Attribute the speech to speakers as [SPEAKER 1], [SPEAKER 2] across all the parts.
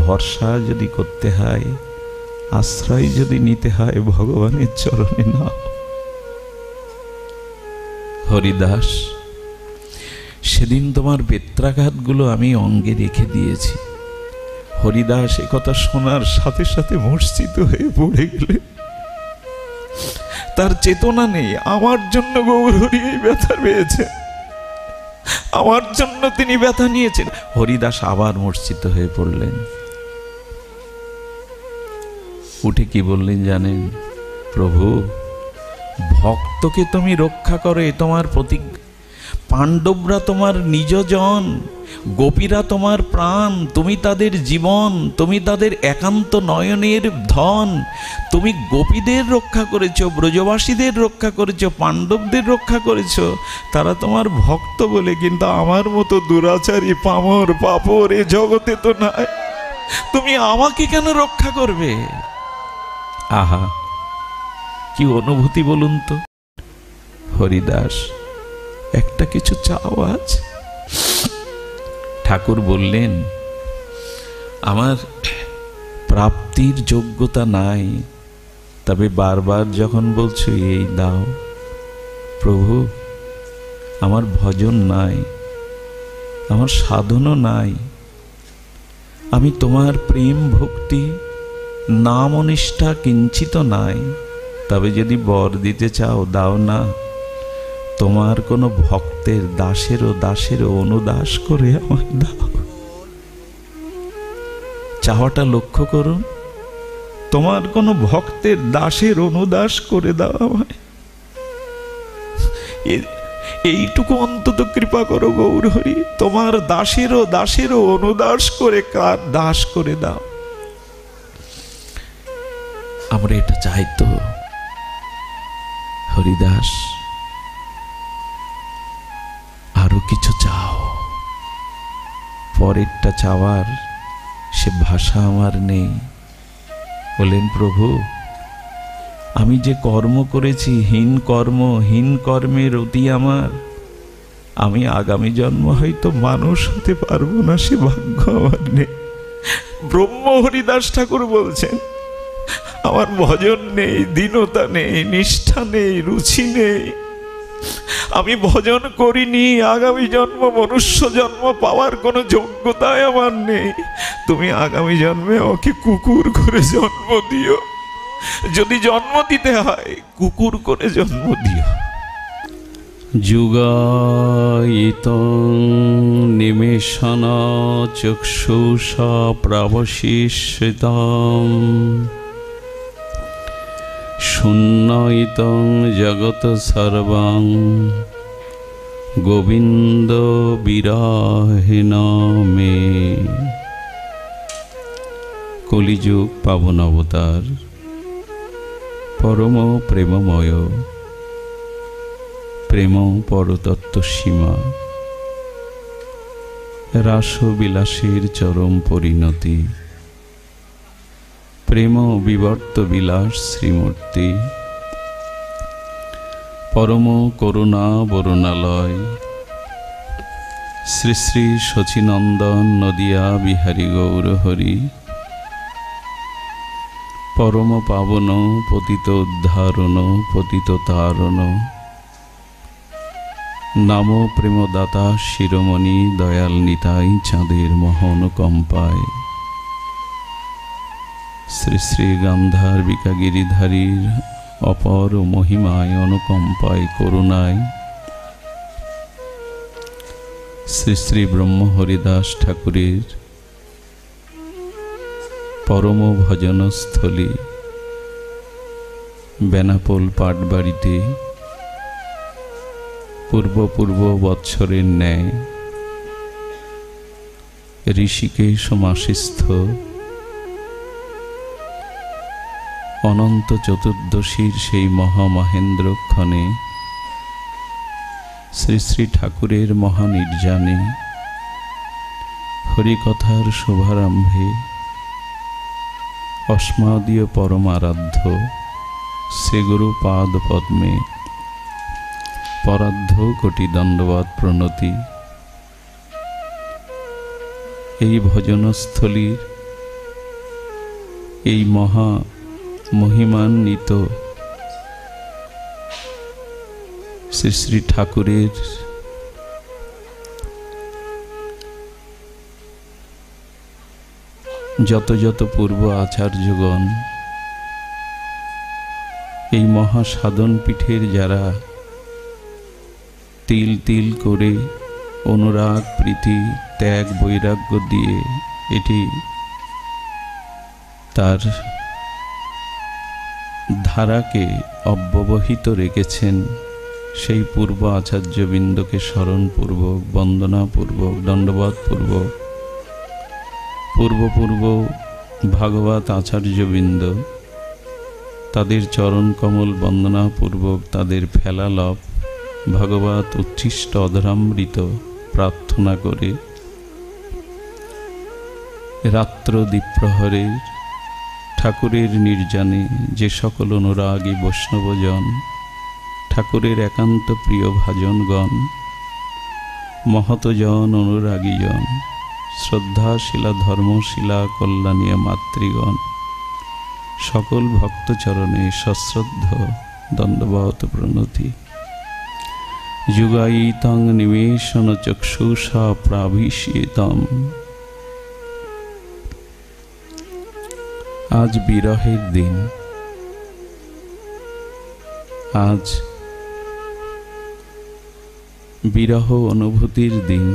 [SPEAKER 1] ভরসা যদি করতে হয়, আশ্রয় যদি নিতে হয়, ভগবানের চরণে নাও। হরিদাস, সেদিন তোমার বেত্রাঘাতগুলো আমি অঙ্গে রেখে দিয়েছি। হরিদাস এ কথা শোনার সাথে সাথে মূর্ছিত হয়ে পড়ে গেলে, তার চেতনা নেই। আমার জন্য গৌরহরি এই ব্যথা পেয়েছে, আমার জন্য তিনি ব্যথা নিয়েছেন। হরিদাস আবার মূর্ছিত হয়ে পড়লেন। উঠে কি বললেন জানেন? প্রভু, ভক্তকে তুমি রক্ষা করে, তোমার প্রতিজ্ঞা। পাণ্ডবরা তোমার নিজজন, গোপীরা তোমার প্রাণ, তুমি তাদের জীবন, তুমি তাদের একান্ত নয়নের ধন। তুমি গোপীদের রক্ষা করেছো, ব্রজবাসীদের রক্ষা করেছো, পাণ্ডবদের রক্ষা করেছো, তারা তোমার ভক্ত বলে। কিন্তু আমার মতো দুরাচারী পামর পাপর এ জগতে তো নাই, তুমি আমাকে কেন রক্ষা করবে? আহা, কি অনুভূতি বলুন তো। হরিদাস, একটা কিছু চাও আজ। ঠাকুর বললেন, আমার প্রাপ্তির যোগ্যতা নাই, তবে বারবার যখন বলছো এই দাও, প্রভু আমার ভজন নাই, আমার সাধনও নাই, আমি তোমার প্রেম ভক্তি নাম অনিষ্ঠা কিঞ্চিত নাই, তবে যদি বর দিতে চাও দাও না। তোমার কোনো ভক্তের দাসেরও অনুদাস করে আমায় দাও। চাওয়াটা লক্ষ্য করুন, তোমার কোনো ভক্তের দাসের অনুদাস করে দাও আমায়। এইটুকু অন্তত কৃপা করো গৌরহরি, তোমার দাসেরও অনুদাস করে কার দাস করে দাও। আমরা এটা চাই তো। হরিদাস, আরো কিছু চাও। পরেরটা চাওয়ার সে ভাষা আমার নেই। বলেন, প্রভু আমি যে কর্ম করেছি, হীন কর্মের অতি আমার, আমি আগামী জন্ম হয়তো মানুষ হতে পারবো না, সে ভাগ্য আমার নেই। ব্রহ্ম হরিদাস ঠাকুর বলছেন, আমার ভজন নেই, দীনতা নেই, নিষ্ঠা নেই, রুচি নেই, আমি ভজন করিনি, আগামী জন্ম মনুষ্য জন্ম পাওয়ার কোনো যোগ্যতাই আমার নেই। তুমি আগামী জন্মে ওকে কুকুর করে জন্ম দিও, যদি জন্ম দিতে হয় কুকুর করে জন্ম দিও। যুগায়িতং নিমেষানা চক্ষুষা প্রাবশিষ্যতাম, শূন্যইতং জগৎ সর্বং গোবিন্দ বিরাহেন মে। কলিযুগ পাবন অবতার, পরম প্রেমময়, প্রেম পরতত্ত্ব সীমা, রাসবিলাসের চরম পরিণতি, প্রেম বিবর্ত বিলাস শ্রীমূর্তি, পরম করুণা বরুণালয়, শ্রী শ্রী শচীনন্দন নদিয়া বিহারী গৌরহরি, পরম পাবন পতিত উদ্ধারণ পতিত তারণ, নাম প্রেমদাতা শিরোমণি দয়াল নিতাই চাঁদের মহানুকম্পায়, শ্রী শ্রী গান্ধার্বিকা গিরিধারীর অপর মহিমায় অনুকম্পায় করুণায়, শ্রী শ্রী ব্রহ্ম হরিদাস ঠাকুরের পরম ভজনস্থলী বেনাপোল পাটবাড়িতে পূর্ব বৎসরের ন্যায় ঋষিকেশ সমাসিস্থ অনন্ত চতুর্দশীর সেই মহামহেন্দ্রক্ষণে শ্রী শ্রী ঠাকুরের মহানির্জানে হরিকথার শুভারম্ভে অস্মাদীয় পরমারাধ্য শ্রীগুরু পাদ পদ্মে পরাধ্য কোটি দণ্ডবাদ প্রণতি। এই ভজনস্থলীর এই মহা মহিমান্বিত শ্রী শ্রী ঠাকুরের যত যত পূর্ব আচার্যগণ এই মহা সাধন পীঠের যারা তিল তিল করে অনুরাগ প্রীতি ত্যাগ বৈরাগ্য দিয়ে এটি তার ধারাকে অব্যবহিত রেখেছেন, সেই পূর্ব আচার্যবৃন্দকে স্মরণপূর্বক বন্দনাপূর্বক দণ্ডবতপূর্বক পূর্ব ভাগবত আচার্যবৃন্দ তাদের চরণ কমল বন্দনাপূর্বক তাদের ফেলালভ ভগবত উচ্ছিষ্ট অধরামৃত প্রার্থনা করে রাত্র দ্বীপ্রহরের ঠাকুরের নির্জানে যে সকল অনুরাগী বৈষ্ণবজন ঠাকুরের একান্ত প্রিয় ভাজনগণ মহতজন অনুরাগীজন শ্রদ্ধাশীলা ধর্মশীলা কল্যাণীয় মাতৃগণ সকল ভক্তচরণে সশ্রদ্ধ দণ্ডবত প্রণতি। যুগায়িতং নিমেষণ চক্ষুষা প্রাভিষিতম। আজ বিরহের দিন, আজ বিরহ অনুভূতির দিন।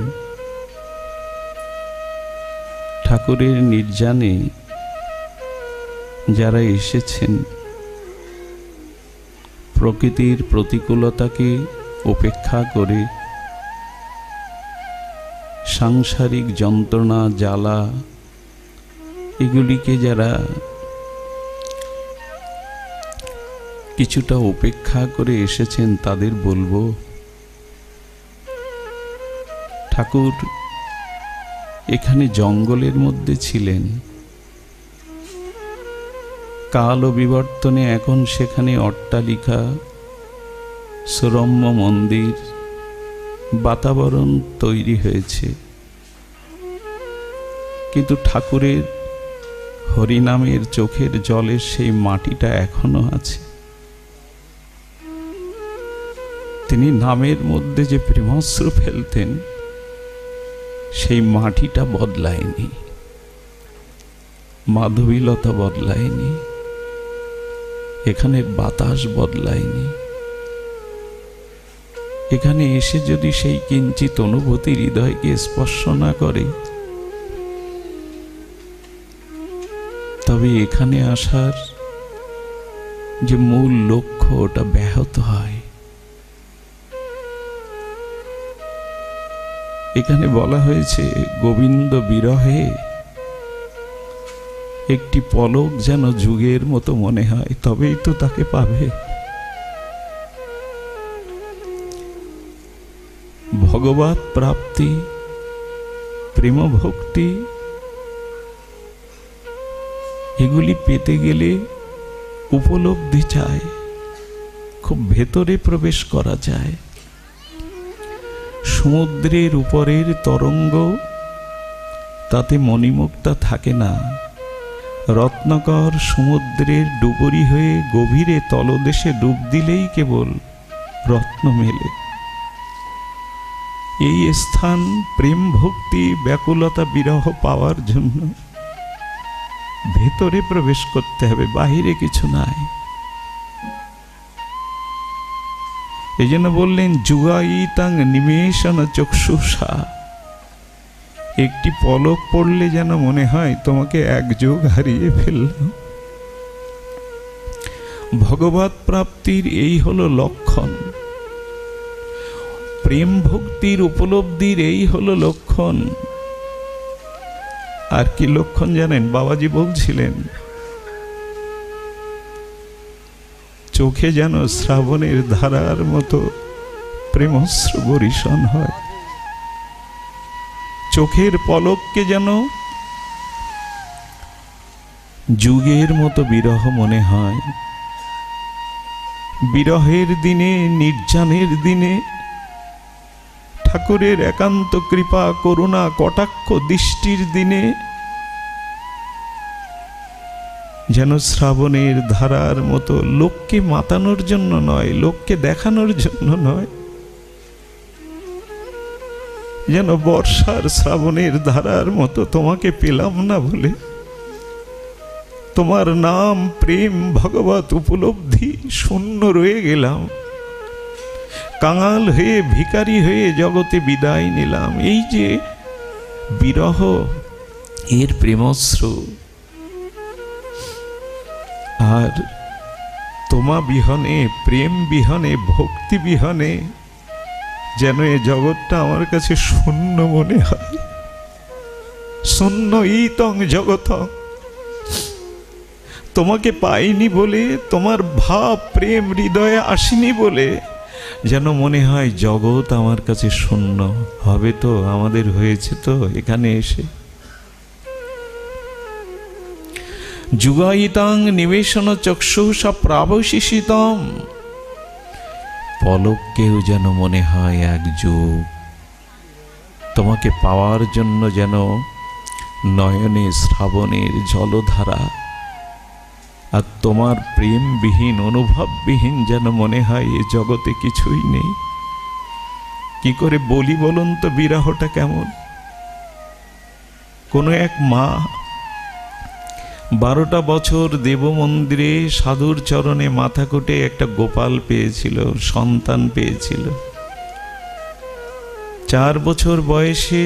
[SPEAKER 1] ঠাকুরের নির্জানে যারা এসেছেন প্রকৃতির প্রতিকূলতাকে উপেক্ষা করে সাংসারিক যন্ত্রণা জ্বালা এগুলিকে যারা কিছুটা উপেক্ষা করে এসেছেন তাদের বলবো, ঠাকুর এখানে জঙ্গলের মধ্যে ছিলেন, কাল ও বিবর্তনে এখন সেখানে অট্টালিকা সুরম্য মন্দির বাতাবরণ তৈরি হয়েছে, কিন্তু ঠাকুরের হরিনামের চোখের জলের সেই মাটিটা এখনো আছে। তিনি নামের মধ্যে যে প্রেমাশ্রু ফেলতেন সেই মাটিটা বদলায়নি, মাধবীলতা বদলায়নি, এখানে বাতাস বদলায়নি। এখানে এসে যদি সেই কিঞ্চিত অনুভূতি হৃদয়কে স্পর্শ না করে তবে এখানে আসার যে মূল লক্ষ্য ওটা ব্যাহত হয়। এখানে বলা হয়েছে গোবিন্দ বিরহে একটি পলক যেন যুগের মতো মনে হয়, তবেই তো তাকে পাবে। ভগবত প্রাপ্তি প্রেম ভক্তি এগুলি পেতে গেলে উপলব্ধি চায়, খুব ভেতরে প্রবেশ করা যায়। সমুদ্রের উপরের তরঙ্গ তাতে মণিমুক্তা থাকে না, রত্নাকর সমুদ্রের ডুবুরি হয়ে গভীরে তলদেশে ডুব দিলেই কেবল রত্ন মেলে। এই স্থান প্রেম ভক্তি ব্যাকুলতা বিরহ পাওয়ার জন্য ভেতরে প্রবেশ করতে হবে, বাহিরে কিছু নাই। এই জন্য বললেন যুগায়িতাং নিমেষণ চক্ষুষা, একটি পলক পড়লে যেন মনে হয় তোমাকে এক যুগ হারিয়ে ফেলল। ভগবত প্রাপ্তির এই হলো লক্ষণ, প্রেম ভক্তির উপলব্ধির এই হলো লক্ষণ। আর কি লক্ষণ জানেন? বাবাজি বলছিলেন চোখে যেন শ্রাবণের ধারার মতো প্রেমশ্রু বরিশন হয়, চোখের পলককে যেন যুগের মতো বিরহ মনে হয়। বিরহের দিনে, নির্জানের দিনে ঠাকুরের একান্ত কৃপা করুণা কটাক্ষ দৃষ্টির দিনে যেন শ্রাবণের ধারার মতো, লোককে মাতানোর জন্য নয়, লোককে দেখানোর জন্য নয়, যেন বর্ষার শ্রাবণের ধারার মতো তোমাকে পেলাম না বলে, তোমার নাম প্রেম ভগবত উপলব্ধি শূন্য রয়ে গেলাম, কাঙাল হয়ে ভিখারি হয়ে জগতে বিদায় নিলাম। এই যে বিরহ, এর প্রেমশ্রু, আর তোমা বিহনে, প্রেম বিহনে, ভক্তি বিহনে যেন এ জগৎটা আমার কাছে শূন্য মনে হয়। শূন্য ইতং জগতং। তোমাকে পাইনি বলে, তোমার ভাব প্রেম হৃদয়ে আসেনি বলে যেন মনে হয় জগৎ আমার কাছে শূন্য। হবে তো, আমাদের হয়েছে তো এখানে এসে। যুগায়িতাং নিবেশন চক্ষুষা প্রাবশিষিতম। পলককেও যেন মনে হয় এক যুগ। তোমাকে পাওয়ার জন্য যেন নয়নে শ্রাবণের জলধারা, আর তোমার প্রেমবিহীন, অনুভববিহীন যেন মনে হয় এ জগতে কিছুই নেই। কি করে বলি বলুন তো বিরহটা কেমন? কোনো এক মা 12টা বছর দেব মন্দিরে সাধুর চরণে মাথা কুটে একটা গোপাল পেয়েছিল, সন্তান পেয়েছিল। 4 বছর বয়সে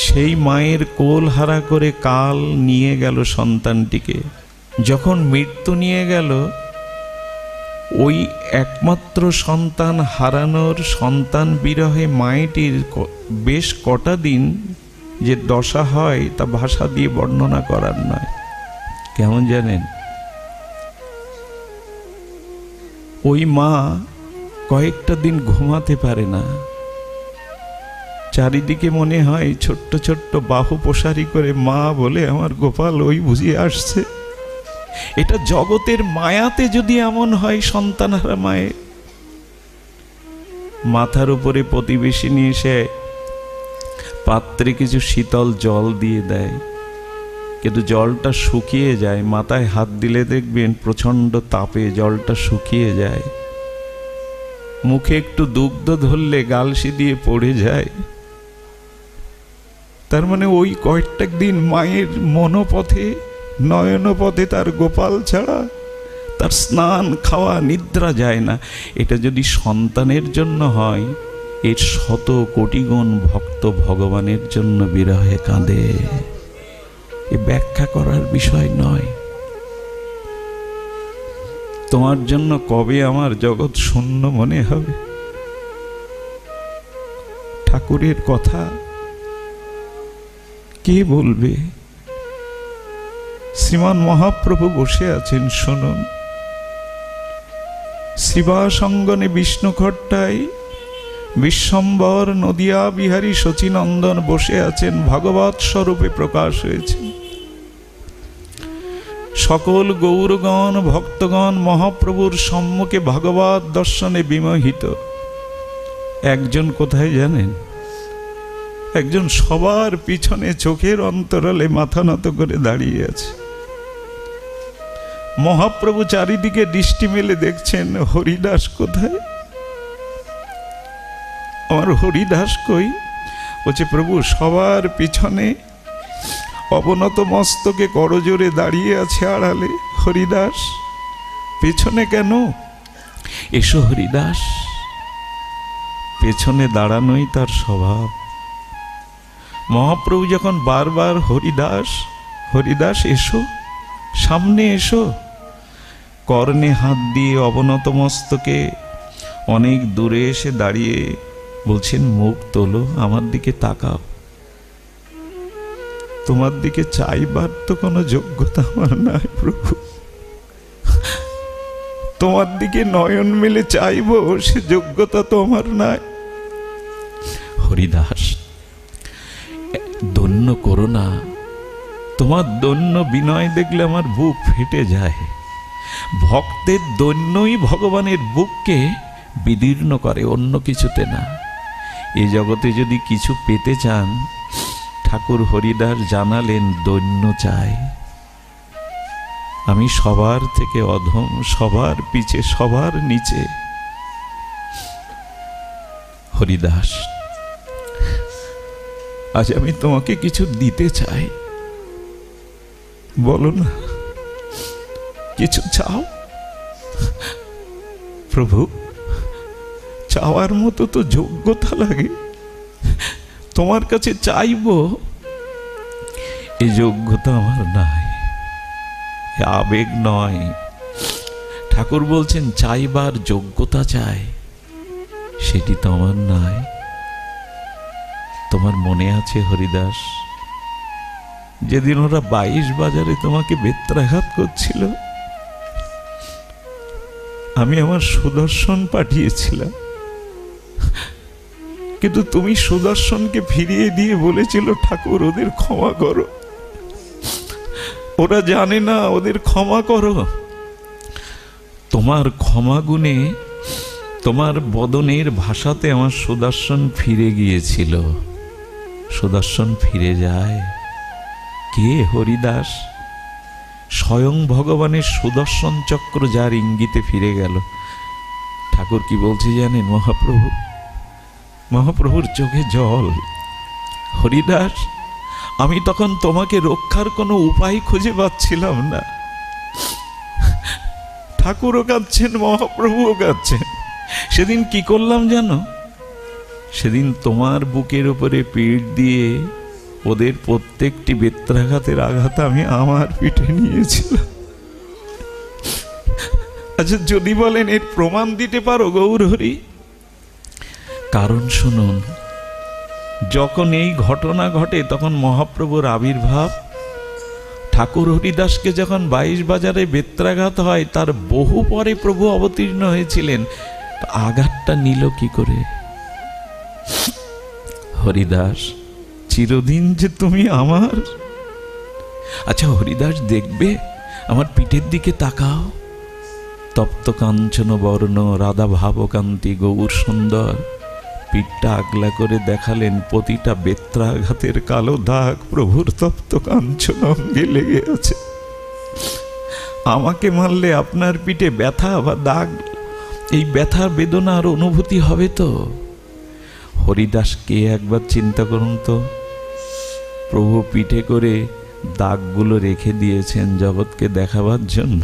[SPEAKER 1] সেই মায়ের কোল হারা করে কাল নিয়ে গেল সন্তানটিকে। যখন মৃত্যু নিয়ে গেল, ওই একমাত্র সন্তান হারানোর সন্তান বিরহে মায়েটির বেশ কটা দিন যে দশা হয় তা ভাষা দিয়ে বর্ণনা করার নয়। কেমন জানেন? ওই মা কয়েকটা দিন ঘুমাতে পারে না। চারিদিকে মনে হয় ছোট্ট ছোট্ট বাহু প্রসারী করে মা বলে আমার গোপাল ওই বুঝিয়ে আসছে। এটা জগতের মায়াতে যদি এমন হয় সন্তানহারা মায়ের। মাথার উপরে প্রতিবেশিনী এসে পাত্রে কিছু শীতল জল দিয়ে দেয়, কিন্তু জলটা শুকিয়ে যায়। মাথায় হাত দিলে দেখবেন প্রচন্ড তাপে জলটা শুকিয়ে যায়। মুখে একটু দুগ্ধ ধরলে গালসি দিয়ে পড়ে যায়। তার মানে ওই কয়েকটা দিন মায়ের মনোপথে, নয়নপথে তার গোপাল ছাড়া তার স্নান, খাওয়া, নিদ্রা যায় না। এটা যদি সন্তানের জন্য হয়, এর 100 কোটি গুণ ভক্ত ভগবানের জন্য বিরহে কাঁদে। এ ব্যাখ্যা করার বিষয় নয়। তোমার জন্য কবে আমার জগৎ শূন্য মনে হবে? ঠাকুরের কথা কে বলবে? শ্রীমান মহাপ্রভু বসে আছেন, শুনুন। শিবাসঙ্গনে বিষ্ণু খট্টায় বিশ্বম্বর নদিয়া বিহারী শচীনন্দন বসে আছেন, ভগবৎ স্বরূপে প্রকাশ হয়েছে। সকল গৌরগণ ভক্তগণ মহাপ্রভুর সম্মুখে ভগবৎ দর্শনে বিমোহিত। একজন কোথায় জানেন? একজন সবার পিছনে চোখের অন্তরালে মাথা নত করে দাঁড়িয়ে আছে। মহাপ্রভু চারিদিকে দৃষ্টি মেলে দেখছেন, হরিদাস কোথায়? আমার হরিদাস কই? বলছে প্রভু সবার পিছনে অবনত মস্তকে করজোরে দাঁড়িয়ে আছে আড়ালে। হরিদাস পেছনে কেন? এসো হরিদাস। পেছনে দাঁড়ানোই তার স্বভাব। মহাপ্রভু যখন বারবার হরিদাস হরিদাস এসো, সামনে এসো, কর্ণে হাত দিয়ে অবনত মস্তকে অনেক দূরে এসে দাঁড়িয়ে বলছেন, মুখ তোলো, আমার দিকে তাকাও। তোমার দিকে চাইবার তো কোনো যোগ্যতা আমার নাই প্রভু। তোমার দিকে নয়ন মেলে চাইব সে যোগ্যতা তো আমার নাই। হরিদাস দন্য করো না। তোমার দন্য বিনয় দেখলে আমার বুক ফেটে যায়। ভক্তের দন্যই ভগবানের বুককে বিদীর্ণ করে, অন্য কিছুতে না। এ জগতে যদি কিছু পেতে চান, ঠাকুর হরিদাস জানালেন দৈন্য চাই। আমি সবার থেকে অধম, সবার পিছে, সবার নিচে। হরিদাস, আজ আমি তোমাকে কিছু দিতে চাই, বলো না, কিছু চাও। প্রভু, চাওয়ার মতো তো যোগ্যতা লাগে, তোমার কাছে চাইবো এই যোগ্যতা আমার নাই, আবেগ নয়। ঠাকুর বলছেন চাইবার যোগ্যতা চাই, সেটি তো আমার নাই। তোমার মনে আছে হরিদাস, যেদিন ওরা 22 বাজারে তোমাকে বেত্রাঘাত করছিল, আমি আমার সুদর্শন পাঠিয়েছিলাম, কিন্তু তুমি সুদর্শনকে ফিরিয়ে দিয়ে বলেছিল ঠাকুর ওদের ক্ষমা করো, ওরা জানে না, ওদের ক্ষমা করো। তোমার ক্ষমা গুণে, তোমার বদনের ভাষাতে আমার সুদর্শন ফিরে গিয়েছিল। সুদর্শন ফিরে যায় কে? হরিদাস। স্বয়ং ভগবানের সুদর্শন চক্র যার ইঙ্গিতে ফিরে গেল। ঠাকুর কি বলছে জানেন? মহাপ্রভু, মহাপ্রভুর চোখে জল। হরিদাস, আমি তখন তোমাকে রক্ষার কোনো উপায় খুঁজে পাচ্ছিলাম না। ঠাকুরও কাঁদছেন, মহাপ্রভুও কাঁদছেন। সেদিন কি করলাম জানো? সেদিন তোমার বুকের উপরে পিঠ দিয়ে ওদের প্রত্যেকটি বেত্রাঘাতের আঘাত আমি আমার পিঠে নিয়েছিলাম। আচ্ছা, যদি বলেন এর প্রমাণ দিতে পারো গৌরহরি? কারণ শুনুন, যখন এই ঘটনা ঘটে তখন মহাপ্রভুর আবির্ভাব। ঠাকুর হরিদাসকে যখন 22 বাজারে বেত্রাঘাত হয়, তার বহু পরে প্রভু অবতীর্ণ হয়েছিলেন। আঘাতটা নিল কি করে? হরিদাস, চিরদিন যে তুমি আমার। আচ্ছা হরিদাস, দেখবে আমার পিঠের দিকে তাকাও। তপ্ত কাঞ্চন বর্ণ, রাধা ভাবকান্তি, গৌর সুন্দর। পিঠটা আগলা করে দেখালেন, প্রতিটা বেত্রাঘাতের কালো দাগ প্রভুর তপ্ত কাঞ্চন অঙ্গে লেগে আছে। আমাকে মারলে আপনার পিঠে ব্যথা বা দাগ, এই ব্যথা বেদনার অনুভূতি হবে তো? হরিদাসকে একবার চিন্তা করুন তো, প্রভু পিঠে করে দাগগুলো রেখে দিয়েছেন জগৎকে দেখাবার জন্য।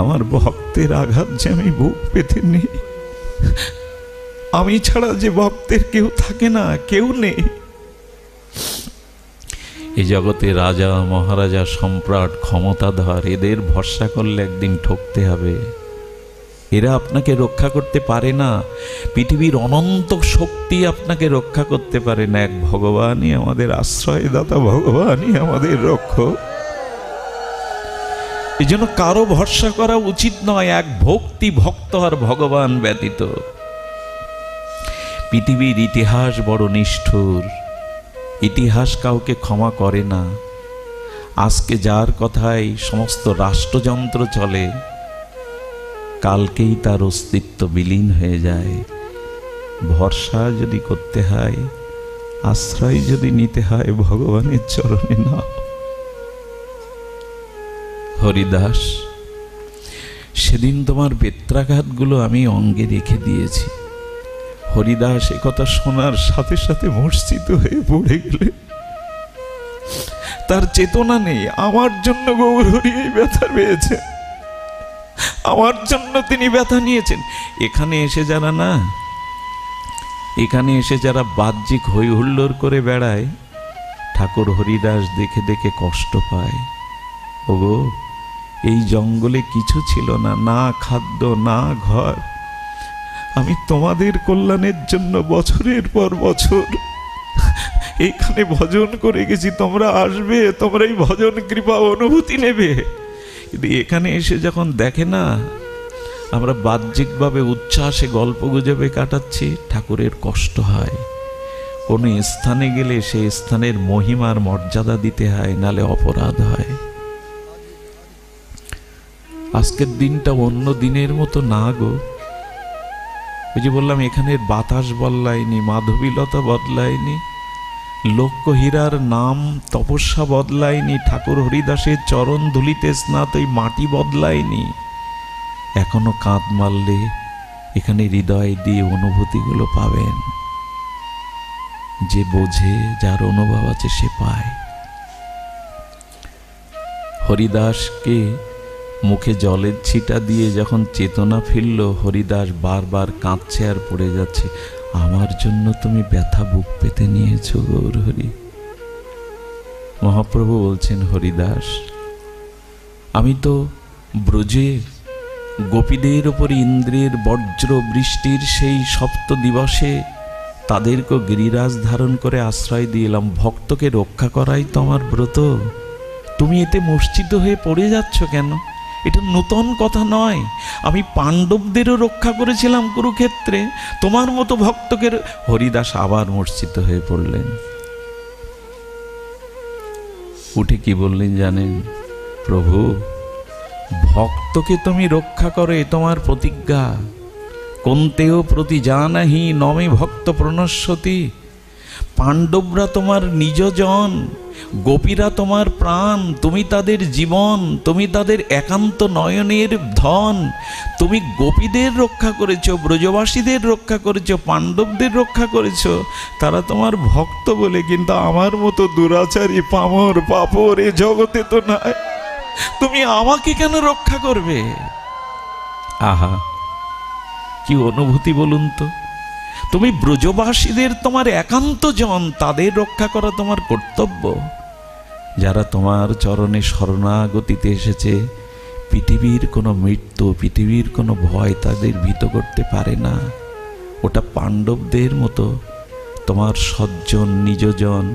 [SPEAKER 1] আমার ভক্তের আঘাত যে আমি বুক পেতে নেই, আমি ছাড়া যে ভক্তের কেউ থাকে না, কেউ নেই। এই জগতে রাজা মহারাজা সম্রাট ক্ষমতাধর, এদের ভরসা করলে একদিন ঠকতে হবে। এরা আপনাকে রক্ষা করতে পারে না। পৃথিবীর অনন্ত শক্তি আপনাকে রক্ষা করতে পারে না। এক ভগবানই আমাদের আশ্রয়দাতা, ভগবানই আমাদের রক্ষক। এই জন্য কারো ভরসা করা উচিত নয়, এক ভক্তি ভক্ত আর ভগবান ব্যতীত। পৃথিবীর ইতিহাস বড় নিষ্ঠুর, ইতিহাস কাউকে ক্ষমা করে না। আজকে যার কথায় সমস্ত রাষ্ট্রযন্ত্র চলে, কালকেই তার অস্তিত্ব বিলীন হয়ে যায়। ভরসা যদি করতে হয়, আশ্রয় যদি নিতে হয়, ভগবানের চরণে নাও। হরিদাস, সেদিন তোমার বেত্রাঘাতগুলো আমি অঙ্গে রেখে দিয়েছি। হরিদাস এ কথা শোনার সাথে সাথে মূর্ছিত হয়ে পড়ে গেলে, তার চেতনা নেই। আমার জন্য গৌরহরি এই ব্যথা পেয়েছে, আমার জন্য তিনি ব্যথা নিয়েছেন। এখানে এসে যারা বাহ্যিক হই হুল্লোড় করে বেড়ায়, ঠাকুর হরিদাস দেখে দেখে কষ্ট পায়। ওগো, এই জঙ্গলে কিছু ছিল না, না খাদ্য, না ঘর। আমি তোমাদের কল্যাণের জন্য বছরের পর বছর এইখানে ভজন করে গেছি। তোমরা আসবে, তোমরা এই ভজন কৃপা অনুভূতি নেবে। কিন্তু এখানে এসে যখন দেখে না আমরা বাহ্যিকভাবে উচ্ছ্বাসে গল্প গুজবে কাটাচ্ছি, ঠাকুরের কষ্ট হয়। কোনো স্থানে গেলে সেই স্থানের মহিমার মর্যাদা দিতে হয়, নালে অপরাধ হয়। আজকের দিনটা অন্য দিনের মতো না গো। ওই যে বললাম, এখানের বাতাস বদলায়নি, মাধবীলতা বদলায়নি, লক্ষ্যহীরার নাম তপস্যা বদলায়নি, ঠাকুর হরিদাসের চরণ ধুলিতে স্নাত এই মাটি বদলায়নি। এখনো কাঁধ মারলে এখানে হৃদয় দিয়ে অনুভূতিগুলো পাবেন। যে বোঝে, যার অনুভব আছে, সে পায়। হরিদাসকে মুখে জলের ছিটা দিয়ে যখন চেতনা ফিরল, হরিদাস বারবার কাঁদছে আর পড়ে যাচ্ছে, আমার জন্য তুমি ব্যথা বুক পেতে নিয়েছো গৌর হরি। মহাপ্রভু বলছেন, হরিদাস, আমি তো ব্রজে গোপীদের ওপর ইন্দ্রের বজ্র বৃষ্টির সেই সপ্ত দিবসে তাদেরকে গিরিরাজ ধারণ করে আশ্রয় দিলাম। ভক্তকে রক্ষা করাই তো আমার ব্রত। তুমি এতে মূর্ছিত হয়ে পড়ে যাচ্ছ কেন? এটা নূতন কথা নয়। আমি পাণ্ডবদেরও রক্ষা করেছিলাম কুরুক্ষেত্রে, তোমার মতো ভক্তকে। হরিদাস আবার মূর্ছিত হয়ে পড়লেন। উঠে কি বললেন জানেন? প্রভু, ভক্তকে তুমি রক্ষা করে তোমার প্রতিজ্ঞা। কোন্তেও প্রতি জানাহি নমে ভক্ত প্রণশ্যতি। পাণ্ডবরা তোমার নিজজন, গোপীরা তোমার প্রাণ, তুমি তাদের জীবন, তুমি তাদের একান্ত নয়নের ধন। তুমি গোপীদের রক্ষা করেছ, ব্রজবাসীদের রক্ষা করেছ, পাণ্ডবদের রক্ষা করেছ, তারা তোমার ভক্ত বলে। কিন্তু আমার মতো দুরাচারী পামর পাপর এ জগতে তো নাই, তুমি আমাকে কেন রক্ষা করবে? আহা, কি অনুভূতি বলুন তো। তুমি ব্রজবাসীদের তোমার একান্ত জন, তাদের রক্ষা করা তোমার কর্তব্য। যারা তোমার চরণে শরণাগতিতে এসেছে, পৃথিবীর কোনো মৃত্যু, পৃথিবীর কোনো ভয় তাদের ভীত করতে পারে না। ওটা পাণ্ডবদের মতো তোমার সজ্জন নিজজন।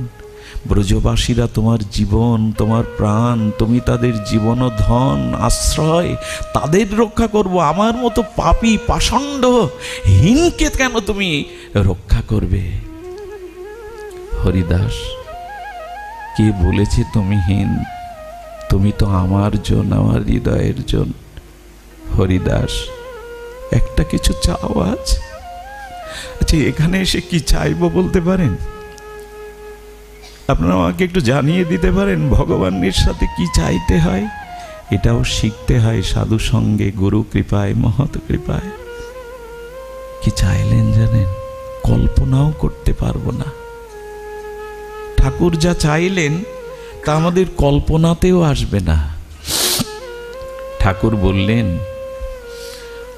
[SPEAKER 1] ব্রজবাসীরা তোমার জীবন, তোমার প্রাণ, তুমি তাদের জীবন ও ধন, আশ্রয়, তাদের রক্ষা করব। আমার মতো পাপী পাষণ্ড হীনকে কেন তুমি রক্ষা করবে? হরিদাস, কে বলেছে তুমি হীন? তুমি তো আমার জন, আমার হৃদয়ের জন। হরিদাস, একটা কিছু চাও আজ? আচ্ছা, এখানে এসে কি চাইবো বলতে পারেন? আপনারা আমাকে একটু জানিয়ে দিতে পারেন ভগবানের সাথে কি চাইতে হয়? এটাও শিখতে হয় সাধু সঙ্গে, গুরু কৃপায়, মহৎ কৃপায়। কি চাইলেন জানেন? কল্পনাও করতে পারবো না। ঠাকুর যা চাইলেন তা আমাদের কল্পনাতেও আসবে না। ঠাকুর বললেন,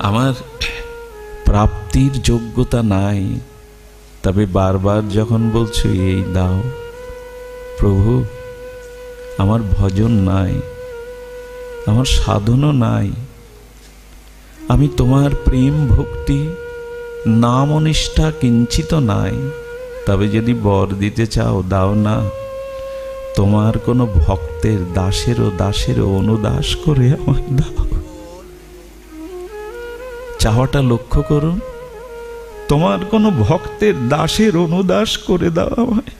[SPEAKER 1] আমার প্রাপ্তির যোগ্যতা নাই, তবে বারবার যখন বলছো এই দাও, প্রভু আমার ভজন নাই, আমার সাধনও নাই, আমি তোমার প্রেম ভক্তি নাম অনিষ্ঠা কিঞ্চিত নাই, তবে যদি বর দিতে চাও দাও না। তোমার কোনো ভক্তের দাসেরও অনুদাস করে আমায় দাও। চাওয়াটা লক্ষ্য করুন, তোমার কোনো ভক্তের দাসের অনুদাস করে দাও আমায়।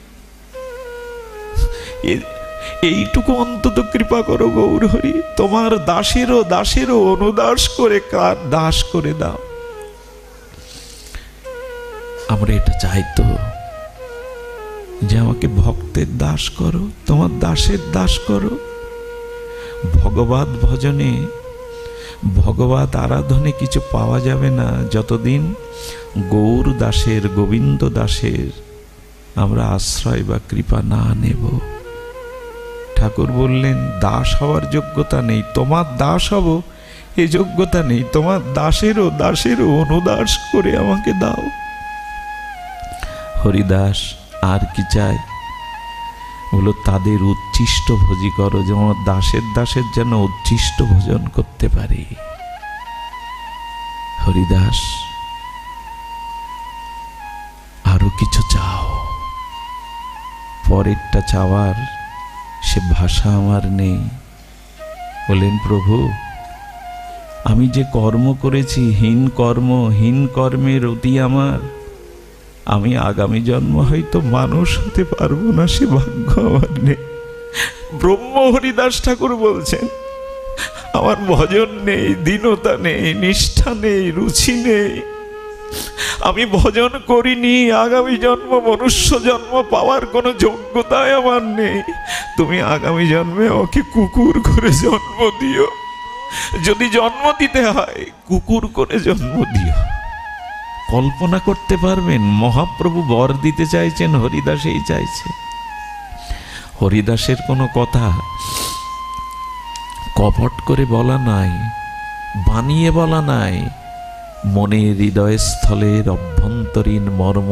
[SPEAKER 1] এইটুকু অন্তত কৃপা করো গৌর হরি, তোমার দাসেরও অনুদাস করে কার দাস করে দাও। আমরা এটা চাইতো যে আমাকে ভক্তের দাস করো, তোমার দাসের দাস করো। ভগবত ভজনে, ভগবত আরাধনে কিছু পাওয়া যাবে না যতদিন গৌর দাসের, গোবিন্দ দাসের আমরা আশ্রয় বা কৃপা না নেব। ঠাকুর বললেন, দাস হওয়ার যোগ্যতা নেই, তোমার দাস হব এ যোগ্যতা নেই, তোমার দাসেরও অনুদাস করে আমাকে দাও। হরিদাস আর কি চাই? বলো, তাদের উচ্ছিষ্ট ভোজি করো, যেমন দাসের যেন উচ্ছিষ্ট ভোজন করতে পারি। হরিদাস, আরো কিছু চাও? পরেরটা চাওয়ার সে ভাষা আমার নেই। বলেন, প্রভু আমি যে কর্ম করেছি, হীন কর্মের অতি আমার, আমি আগামী জন্ম হয়তো মানুষ হতে পারবো না, সে ভাগ্য আমার নেই। ব্রহ্ম হরিদাস ঠাকুর বলছেন, আমার ভজন নেই, দীনতা নেই, নিষ্ঠা নেই, রুচি নেই, আমি ভজন করিনি, আগামী জন্ম মনুষ্য জন্ম পাওয়ার কোনো যোগ্যতাই আমার নেই। তুমি আগামী জন্মে ওকে কুকুর করে জন্ম দিও, যদি জন্ম দিতে হয় কুকুর করে জন্ম দিও। কল্পনা করতে পারবেন মহাপ্রভু বর দিতে চাইছেন, হরিদাসেই চাইছে। হরিদাসের কোনো কথা কপট করে বলা নাই, বানিয়ে বলা নাই, মনে হৃদয়স্থলের অভ্যন্তরীণ মর্ম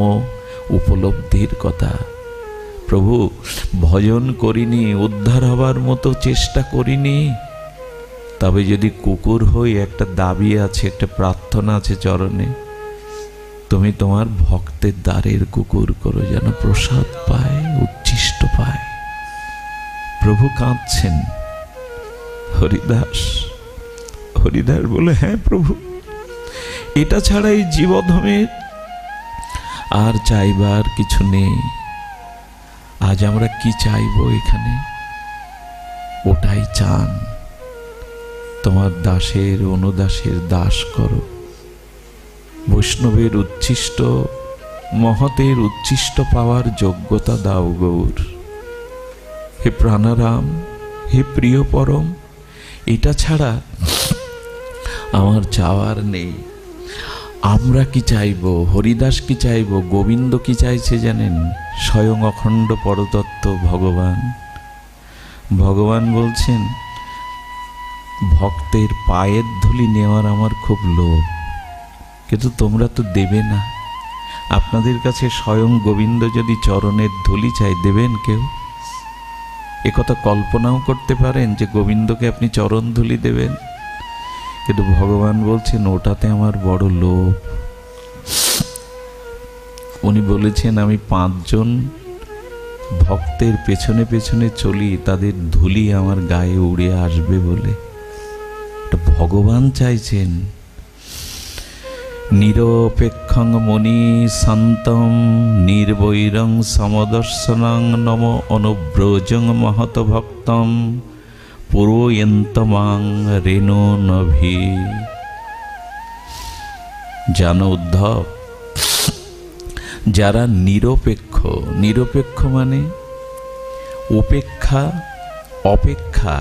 [SPEAKER 1] উপলব্ধির কথা। প্রভু, ভজন করিনি, উদ্ধার হবার মতো চেষ্টা করিনি, তবে যদি কুকুর হই একটা দাবি আছে, একটা প্রার্থনা আছে চরণে, তুমি তোমার ভক্তের দ্বারের কুকুর করো, যেন প্রসাদ পায়, উচ্ছিষ্ট পায়। প্রভু কাঁদছেন। হরিদাস বলে, হ্যাঁ প্রভু, এটা ছাড়া এই জীবধমের আর চাইবার কিছু নেই। আজ আমরা কি চাইবো এখানে? ওটাই চান, তোমার দাসের অনুদাসের দাস করো, বৈষ্ণবের উচ্ছিষ্ট, মহতের উচ্ছিষ্ট পাওয়ার যোগ্যতা দাও গৌর। হে প্রাণারাম, হে প্রিয় পরম, এটা ছাড়া আমার চাওয়ার নেই। আমরা কি চাইব? হরিদাস কি চাইব? গোবিন্দ কি চাইছে জানেন? স্বয়ং অখণ্ড পরতত্ত্ব ভগবান বলছেন, ভক্তের পায়ের ধুলি নেওয়ার আমার খুব লোভ, কিন্তু তোমরা তো দেবে না। আপনাদের কাছে স্বয়ং গোবিন্দ যদি চরণের ধুলি চাই, দেবেন কেউ? একথা কল্পনাও করতে পারেন যে গোবিন্দকে আপনি চরণ ধুলি দেবেন? কিন্তু ভগবান বলছেন, ওটাতে আমার বড় লোভ। উনি বলেছেন, আমি 5 জন ভক্তের পেছনে পেছনে চলি, তাদের ধুলি আমার গায়ে উড়ে আসবে বলে। এটা ভগবান চাইছেন। নিরপেক্ষং মনি শান্তম নির্বৈরং সমদর্শনং নম অনুব্রজং মহত ভক্তম পুরোয়ন্তমাং রেণু নভি। জানো উদ্ধব, যারা নিরপেক্ষ মানে অপেক্ষা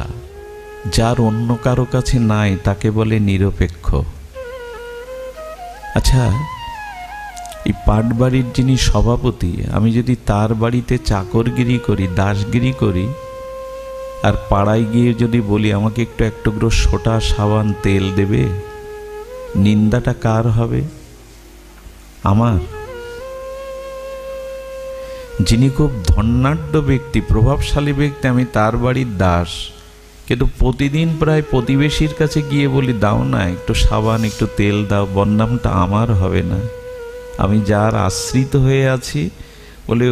[SPEAKER 1] যার অন্য কারো কাছে নাই, তাকে বলে নিরপেক্ষ। আচ্ছা, এই পাটবাড়ির যিনি সভাপতি, আমি যদি তার বাড়িতে চাকরগিরি করি, দাসগিরি করি, আর পাড়ায় গিয়ে যদি বলি আমাকে একটু এক টুকরো সোটা সাবান তেল দেবে, নিন্দাটা কার হবে? আমার। যিনি খুব ধনাঢ্য ব্যক্তি, প্রভাবশালী ব্যক্তি, আমি তার বাড়ির দাস, কিন্তু প্রতিদিন প্রায় প্রতিবেশীর কাছে গিয়ে বলি, দাও না একটু সাবান, একটু তেল দাও, বদনামটা আমার হবে না? আমি যার আশ্রিত হয়ে আছি, বলে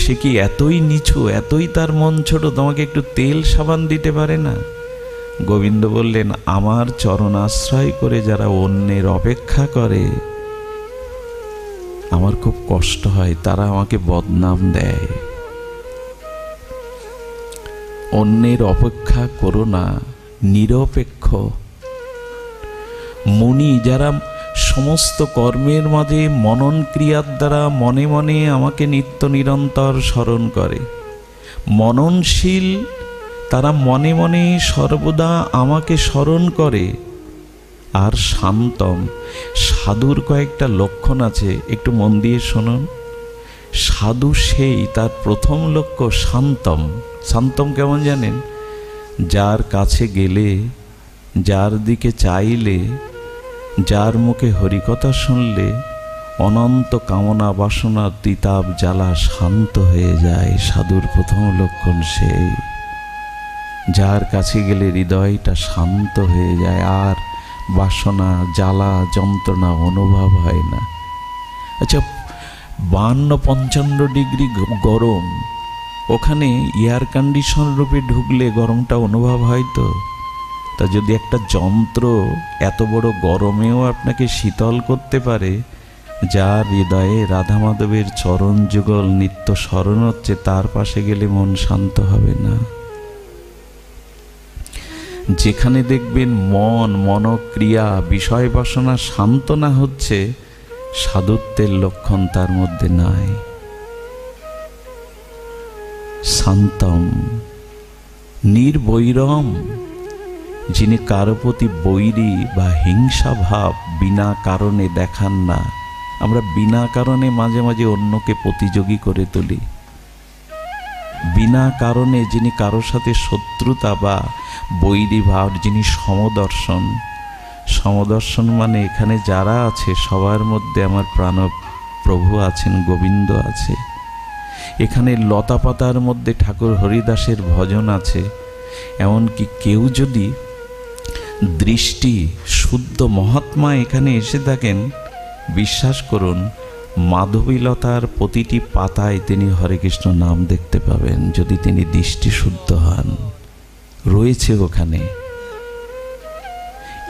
[SPEAKER 1] সে কি এতই নিচু, এতই তার মন ছোট, তোমাকে একটু তেল সাবান দিতে পারে না? গোবিন্দ বললেন, আমার চরণ আশ্রয় করে যারা অন্যের অপেক্ষা করে, আমার খুব কষ্ট হয়, তারা আমাকে বদনাম দেয়। অন্যের অপেক্ষা করো না, নিরপেক্ষ। মুনি যারা সমস্ত কর্মের মাঝে মনন ক্রিয়ার দ্বারা মনে মনে আমাকে নিত্য নিরন্তর স্মরণ করে, মননশীল, তারা মনে মনে সর্বদা আমাকে স্মরণ করে। আর শান্তম, সাধুর কয়েকটা লক্ষণ আছে, একটু মন দিয়ে শুনুন। সাধু সেই, তার প্রথম লক্ষ্য শান্তম। শান্তম কেমন জানেন? যার কাছে গেলে, যার দিকে চাইলে, যার মুখে হরিকথা শুনলে অনন্ত কামনা বাসনা তিতাব জ্বালা শান্ত হয়ে যায়। সাধুর প্রথম লক্ষণ সেই, যার কাছে গেলে হৃদয়টা শান্ত হয়ে যায়, আর বাসনা জ্বালা যন্ত্রণা অনুভব হয় না। আচ্ছা, 52-55 ডিগ্রি গরম, ওখানে এয়ার কন্ডিশন রূপে ঢুকলে গরমটা অনুভব হয় তো? তা যদি একটা যন্ত্র এত বড় গরমেও আপনাকে শীতল করতে পারে, যার হৃদয়ে রাধা মাধবের চরণ যুগল নিত্য স্মরণ হচ্ছে, তার পাশে গেলে মন শান্ত হবে না? যেখানে দেখবেন মনক্রিয়া বিষয় বাসনা শান্ত না হচ্ছে, সাধুত্বের লক্ষণ তার মধ্যে নাই। শান্তম নির্বৈরম, যিনি কারো প্রতি বৈরী বা হিংসা ভাব বিনা কারণে দেখান না। আমরা বিনা কারণে মাঝে মাঝে অন্যকে প্রতিযোগী করে তুলি। বিনা কারণে যিনি কারো সাথে শত্রুতা বা বৈরী ভাব, যিনি সমদর্শন। সমদর্শন মানে এখানে যারা আছে সবার মধ্যে আমার প্রাণ প্রভু আছেন, গোবিন্দ আছে। এখানে লতা পাতার মধ্যে ঠাকুর হরিদাসের ভজন আছে। এমনকি কেউ যদি দৃষ্টি শুদ্ধ মহাত্মা এখানে এসে থাকেন, বিশ্বাস করুন মাধবীলতার প্রতিটি পাতায় তিনি হরে কৃষ্ণ নাম দেখতে পাবেন, যদি তিনি দৃষ্টি শুদ্ধ হন। রয়েছে ওখানে।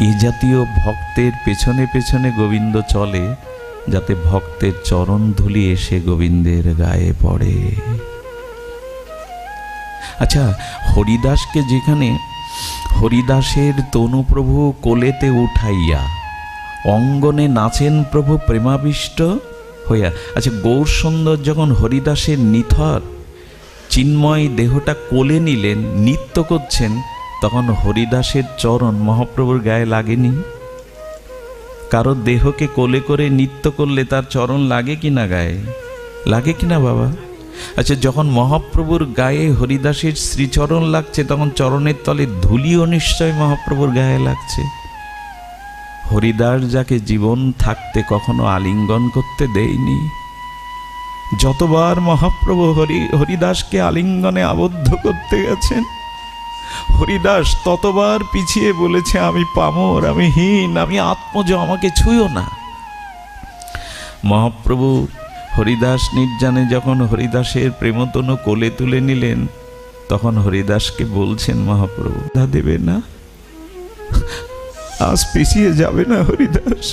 [SPEAKER 1] এই জাতীয় ভক্তের পেছনে পেছনে গোবিন্দ চলে, যাতে ভক্তের চরণ ধুলি এসে গোবিন্দের গায়ে পড়ে। আচ্ছা, হরিদাসকে যেখানে হরিদাসের তনু প্রভু কোলেতে উঠাইয়া অঙ্গনে নাচেন প্রভু প্রেমাবিষ্ট হইয়া। আচ্ছা, গৌর সুন্দর যখন হরিদাসের নিথর চিন্ময় দেহটা কোলে নিলেন, নৃত্য করছেন, তখন হরিদাসের চরণ মহাপ্রভুর গায়ে লাগেনি? কারো দেহকে কোলে করে নৃত্য করলে তার চরণ লাগে কিনা গায়ে? লাগে কিনা বাবা? আচ্ছা, যখন মহাপ্রভুর গায়ে হরিদাসের শ্রীচরণ লাগছে, তখন চরণের তলে ধুলিও নিশ্চয় মহাপ্রভুর গায়ে লাগছে। হরিদাস যাকে জীবন থাকতে কখনো আলিঙ্গন করতে দেয়নি, যতবার মহাপ্রভু হরিদাসকে আলিঙ্গনে আবদ্ধ করতে গেছেন, হরিদাস ততবার পিছিয়ে বলেছে, আমি পামর, আমি হীন, আমি আত্মজ, আমাকে ছুঁয়ো না। মহাপ্রভু হরিদাস নির্জানে যখন হরিদাসের প্রেমতনু কোলে তুলে নিলেন, তখন হরিদাসকে বলছেন মহাপ্রভু, বাধা দেবে না, আজ পিছিয়ে যাবে না হরিদাস।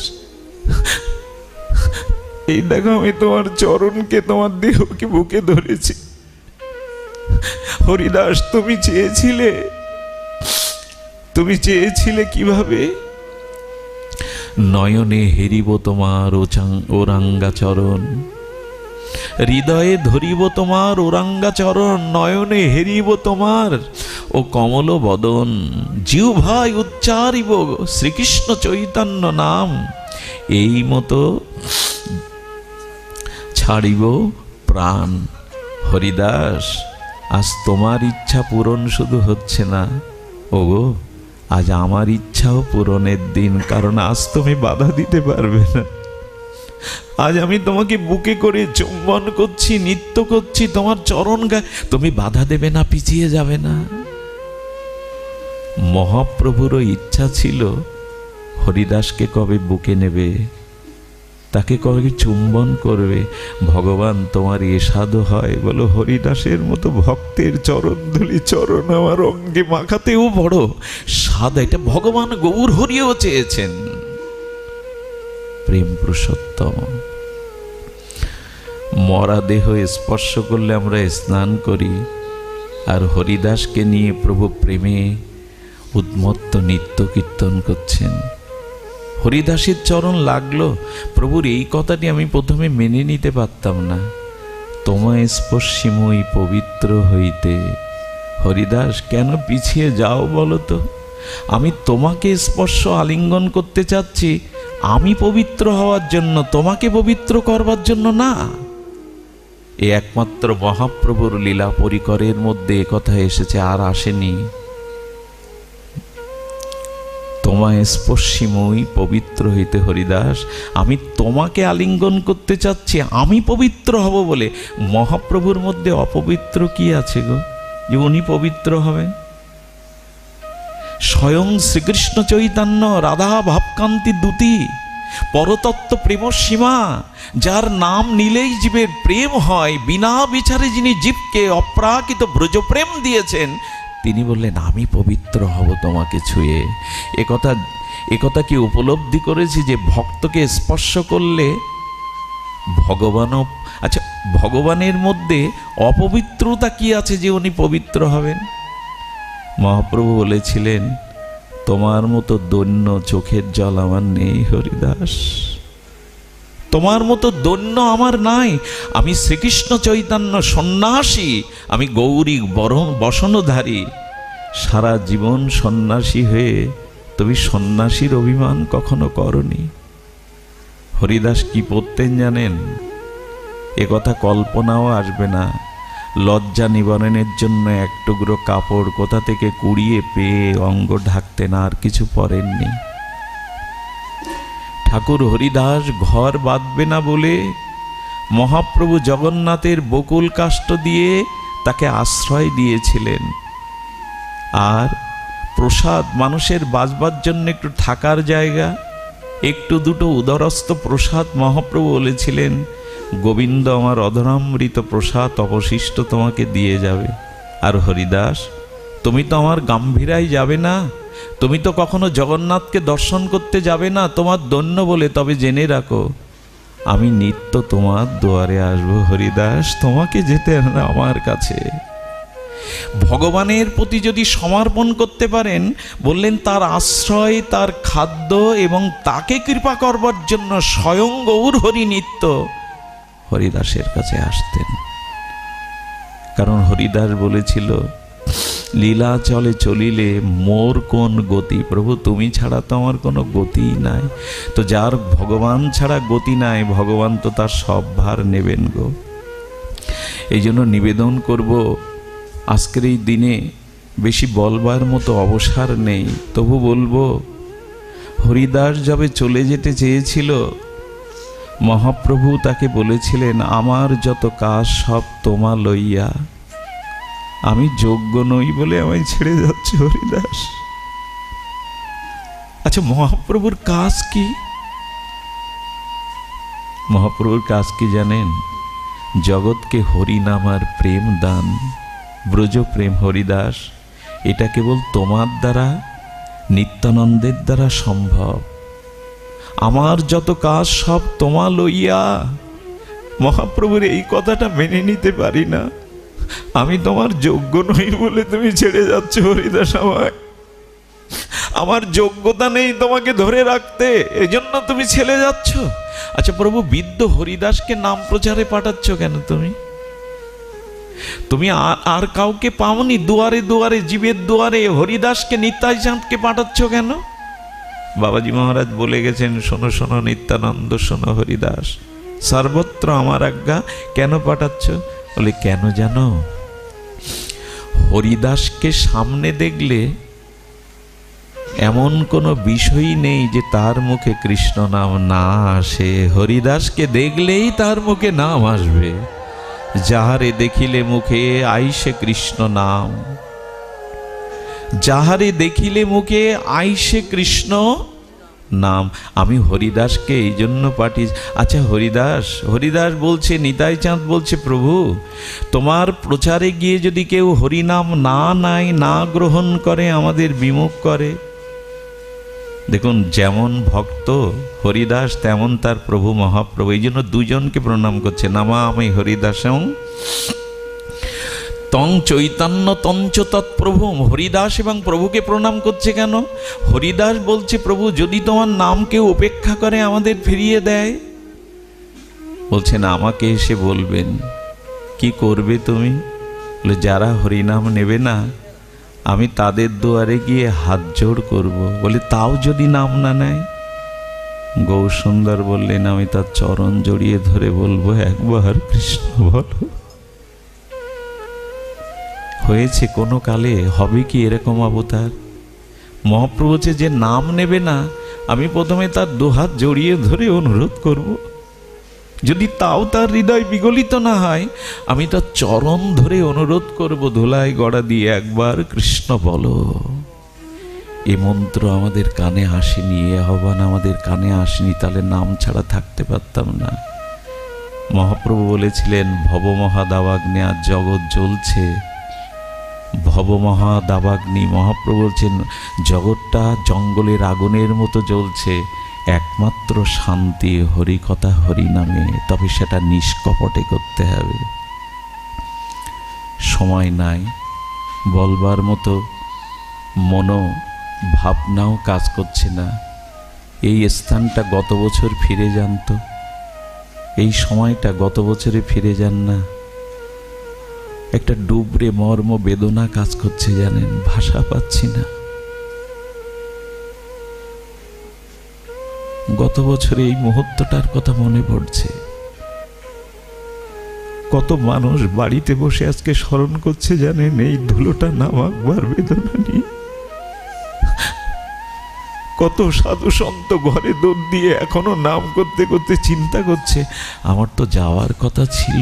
[SPEAKER 1] এই দেখো আমি তোমার চরণকে, তোমার দেহকে বুকে ধরেছি। হরিদাস তুমি চেয়েছিলে কিভাবে? নয়নে হেরিব তোমার ওরাঙ্গা চরণ, হৃদয়ে ধরিব তোমার ওরাঙ্গা চরণ, নয়নে হেরিব তোমার ও কমল বদন, জিহ্বায় উচ্চারিব শ্রীকৃষ্ণ চৈতন্য নাম, এই মতো ছাড়িব প্রাণ। হরিদাস, আজ তোমার ইচ্ছা পূরণ শুধু হচ্ছে না, ওগো আজ আমার ইচ্ছাও পূরণের দিন, কারণ আজ তুমি বাধা দিতে পারবে না। আজ আমি তোমাকে বুকে করে চুম্বন করছি, নৃত্য করছি, তোমার চরণ গায়ে, তুমি বাধা দেবে না, পিছিয়ে যাবে না। মহাপ্রভুরও ইচ্ছা ছিল হরিদাসকে কবে বুকে নেবে, তাকে কবে চুম্বন করবে। ভগবান তোমার এ সাধু হয় বলো, হরিদাসের মতো ভক্তের চরণ ধুলি চরণ আমার অঙ্গে মাখাতেও বড় স্বাদ। এটা ভগবান গৌর হরিও চেয়েছেন। প্রেম পুরুষোত্তম। মরা দেহ স্পর্শ করলে আমরা স্নান করি, আর হরিদাসকে নিয়ে প্রভু প্রেমে উন্মত্ত নিত্য কীর্তন করছেন। হরিদাসের চরণ লাগলো। প্রভুর এই কথাটি আমি প্রথমে মেনে নিতে পারতাম না। তোমায় স্পর্শিময়ী পবিত্র হইতে, হরিদাস কেন পিছিয়ে যাও বলো তো? আমি তোমাকে স্পর্শ আলিঙ্গন করতে চাচ্ছি, আমি পবিত্র হওয়ার জন্য, তোমাকে পবিত্র করবার জন্য না। এ একমাত্র মহাপ্রভুর লীলা পরিকরের মধ্যে একথা এসেছে, আর আসেনি। তোমায় স্পর্শিময়ী পবিত্র হইতে হরিদাস, আমি তোমাকে আলিঙ্গন করতে চাচ্ছি, আমি পবিত্র হব বলে। মহাপ্রভুর মধ্যে অপবিত্র কি আছে গো, যে উনি পবিত্র হবেন? স্বয়ং শ্রীকৃষ্ণ চৈতন্য, রাধা ভাবকান্তি দ্যুতি, পরতত্ত্ব প্রেম সীমা, যার নাম নিলেই জীবের প্রেম হয়, বিনা বিচারে যিনি জীবকে অপ্রাকৃত ব্রজপ্রেম দিয়েছেন, তিনি বললেন আমি পবিত্র হব তোমাকে ছুঁয়ে। একথা কি উপলব্ধি করেছি যে ভক্তকে স্পর্শ করলে ভগবানও, আচ্ছা ভগবানের মধ্যে অপবিত্রতা কি আছে যে উনি পবিত্র হবেন? মহাপ্রভু বলেছিলেন, তোমার মতো দৈন্য চোখের জল আমার নেই হরিদাস, তোমার মতো দৈন্য আমার নাই। আমি শ্রীকৃষ্ণ চৈতন্য সন্ন্যাসী, আমি গৌরী বসনধারী। সারা জীবন সন্ন্যাসী হয়ে তুমি সন্ন্যাসীর অভিমান কখনো করনি। হরিদাস কি পড়তেন জানেন? এ কথা কল্পনাও আসবে না। লজ্জা নিবারণের জন্য এক টুকরো কাপড় কোথা থেকে কুড়িয়ে পেয়ে অঙ্গ ঢাকতেন, আর কিছু পরেননি। ঠাকুর হরিদাস ঘর বাঁধবে না বলে মহাপ্রভু জগন্নাথের বকুল কাষ্ঠ দিয়ে তাকে আশ্রয় দিয়েছিলেন। আর প্রসাদ, মানুষের বাঁচবার জন্য একটু থাকার জায়গা, একটু দুটো উদরস্থ প্রসাদ মহাপ্রভু বলেছিলেন, গোবিন্দ আমার অধরামৃত প্রসাদ অবশিষ্ট তোমাকে দিয়ে যাবে। আর হরিদাস, তুমি তো আমার গাম্ভীরায় যাবে না, তুমি তো কখনো জগন্নাথকে দর্শন করতে যাবে না তোমার দৈন্য বলে। তবে জেনে রাখো, আমি নিত্য তোমার দুয়ারে আসবো হরিদাস, তোমাকে যেতে হবে আমার কাছে। ভগবানের প্রতি যদি সমর্পণ করতে পারেন, বললেন তার আশ্রয়, তার খাদ্য এবং তাকে কৃপা করবার জন্য স্বয়ং গৌর হরি নিত্য হরিদাসের কাছে আসতেন। কারণ হরিদাস বলেছিল, লীলা চলে চলিলে মোর কোন গতি, প্রভু তুমি ছাড়া তো আমার কোনো গতিই নাই। তো যার ভগবান ছাড়া গতি নাই, ভগবান তো তার সব ভার নেবেন গো। এই জন্য নিবেদন করব, আজকের এই দিনে বেশি বলবার মতো অবসর নেই, তবু বলবো, হরিদাস যবে চলে যেতে চেয়েছিল, মহাপ্রভু তাকে বলেছিলেন, আমার যত কাজ সব তোমা লইয়া, আমি যোগ্য নই বলে আমায় ছেড়ে যাচ্ছে হরিদাস। আচ্ছা, মহাপ্রভুর কাজ কি? মহাপ্রভুর কাজ কি জানেন? জগৎকে হরিনাম আর প্রেম দান, ব্রজ প্রেম। হরিদাস, এটা কেবল তোমার দ্বারা, নিত্যানন্দের দ্বারা সম্ভব। আমার যত কাজ সব তোমা লইয়া। মহাপ্রভুর এই কথাটা মেনে নিতে পারি না। আমি তোমার যোগ্য নই বলে তুমি ছেড়ে যাচ্ছ হরিদাস আমায়। আমার যোগ্যতা নেই তোমাকে ধরে রাখতে, এজন্য তুমি ছেড়ে যাচ্ছ। আচ্ছা প্রভু, বৃদ্ধ হরিদাসকে নাম প্রচারে পাঠাচ্ছ কেন? তুমি আর কাউকে পাওনি? দুয়ারে দুয়ারে, জীবের দুয়ারে হরিদাসকে, নিতাই চাঁদকে পাঠাচ্ছ কেন? বাবাজি মহারাজ বলে গেছেন, শোনো শোনো নিত্যানন্দ, শোনো হরিদাস, সর্বত্র আমার আজ্ঞা। কেন পাঠাচ্ছ? বলে, কেন জানো? হরিদাসকে সামনে দেখলে এমন কোনো বিষয় নেই যে তার মুখে কৃষ্ণ নাম না আসে। হরিদাসকে দেখলেই তার মুখে নাম আসবে। যাহারে দেখিলে মুখে আইসে কৃষ্ণ নাম, যাহারে দেখিলে মুখে আইসে কৃষ্ণ নাম। আমি হরিদাসকে এই জন্য পাঠিয়েছি। আচ্ছা হরিদাস বলছে, নিতাই চাঁদ বলছে, প্রভু তোমার প্রচারে গিয়ে যদি কেউ হরিনাম না গ্রহণ করে, আমাদের বিমুখ করে। দেখুন, যেমন ভক্ত হরিদাস তেমন তার প্রভু মহাপ্রভু। এই জন্য দুজনকে প্রণাম করছে, নামামি হরিদাসং তং চৈতন্য তঞ্চ তৎপ্রভু। হরিদাস এবং প্রভুকে প্রণাম করছে কেন? হরিদাস বলছে, প্রভু যদি তোমার নাম কেউ উপেক্ষা করে, আমাদের ফিরিয়ে দেয়। বলছেন, আমাকে এসে বলবেন কি করবে তুমি? বলে, যারা হরিনাম নেবে না, আমি তাদের দুয়ারে গিয়ে হাত জোড় করব। বলে, তাও যদি নাম না নেয়? গৌরসুন্দর বললেন, আমি তার চরণ জড়িয়ে ধরে বলবো, একবার কৃষ্ণ বলো। হয়েছে কোনো কালে, হবে কি এরকম অবতার? মহাপ্রভু যে নাম নেবে না, আমি প্রথমে তার দুহাত জড়িয়ে ধরে অনুরোধ করব। যদি তাও তার হৃদয় বিগলিত না হয়, আমি তার চরণ ধরে অনুরোধ করব, ধুলায় গড়া দিয়ে একবার কৃষ্ণ বলো। এ মন্ত্র আমাদের কানে আসেনি, এ আহ্বান আমাদের কানে আসেনি, তাহলে নাম ছাড়া থাকতে পারতাম না। মহাপ্রভু বলেছিলেন, ভবমহাদাবাগ্নি, আর জগৎ জ্বলছে, ভবমহাদাবাগ্নি। মহাপ্রভু বলছেন, জগৎটা জঙ্গলের আগুনের মতো জ্বলছে, একমাত্র শান্তি হরিকথা, হরি নামে। তবে সেটা নিষ্কপটে করতে হবে। সময় নাই, বলবার মতো মনো ভাবনাও কাজ করছে না। এই স্থানটা গত বছর ফিরে জানতো, এই সময়টা গত বছরে ফিরে যান না। একটা ডুবরে মর্ম বেদনা কাজ করছে, জানেন, ভাষা পাচ্ছি না। গত বছরে এই মুহূর্তটার কথা মনে পড়ছে। কত মানুষ বাড়িতে বসে আজকে স্মরণ করছে, জানেন, এই ধুলোটা নামাবার বেদনা নিয়ে। কত সাধু সন্ত ঘরে দৌড় দিয়ে এখনো নাম করতে করতে চিন্তা করছে, আমার তো যাওয়ার কথা ছিল,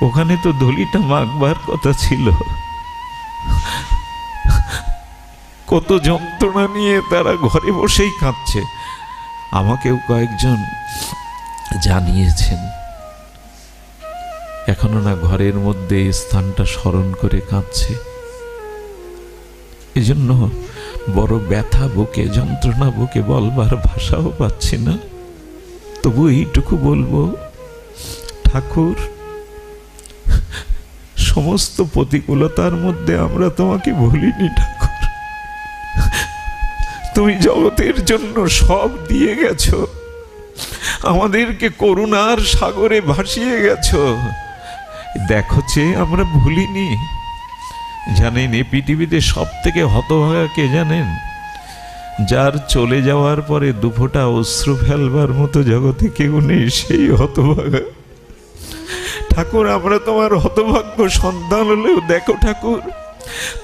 [SPEAKER 1] ওখানে তো ধুলিটা মাখবার কথা ছিল। কত যন্ত্রণা নিয়ে তারা ঘরে বসেই কাঁদছে। আমাকেও কয়েকজন জানিয়েছেন, এখনো না ঘরের মধ্যে স্থানটা স্মরণ করে কাঁদছে। এজন্য বড় ব্যথা বুকে, যন্ত্রণা বুকে, বলবার ভাষাও পাচ্ছি না। তবু এইটুকু বলবো, ঠাকুর, সমস্ত প্রতিকূলতার মধ্যে আমরা তোমাকে ভুলিনি ঠাকুর। তুমি জগতের জন্য সব দিয়ে গেছো, আমাদেরকে করুণার সাগরে ভাসিয়ে গেছো। দেখো চেয়ে আমরা ভুলিনি। জানেন, এই পৃথিবীতে সব থেকে হতভাগা কে জানেন? যার চলে যাওয়ার পরে দুফোঁটা অশ্রু ফেলবার মতো জগতে কেউ নেই, সেই হতভাগা। ঠাকুর, আমরা তোমার হতভাগ্য সন্তান হলেও দেখো ঠাকুর,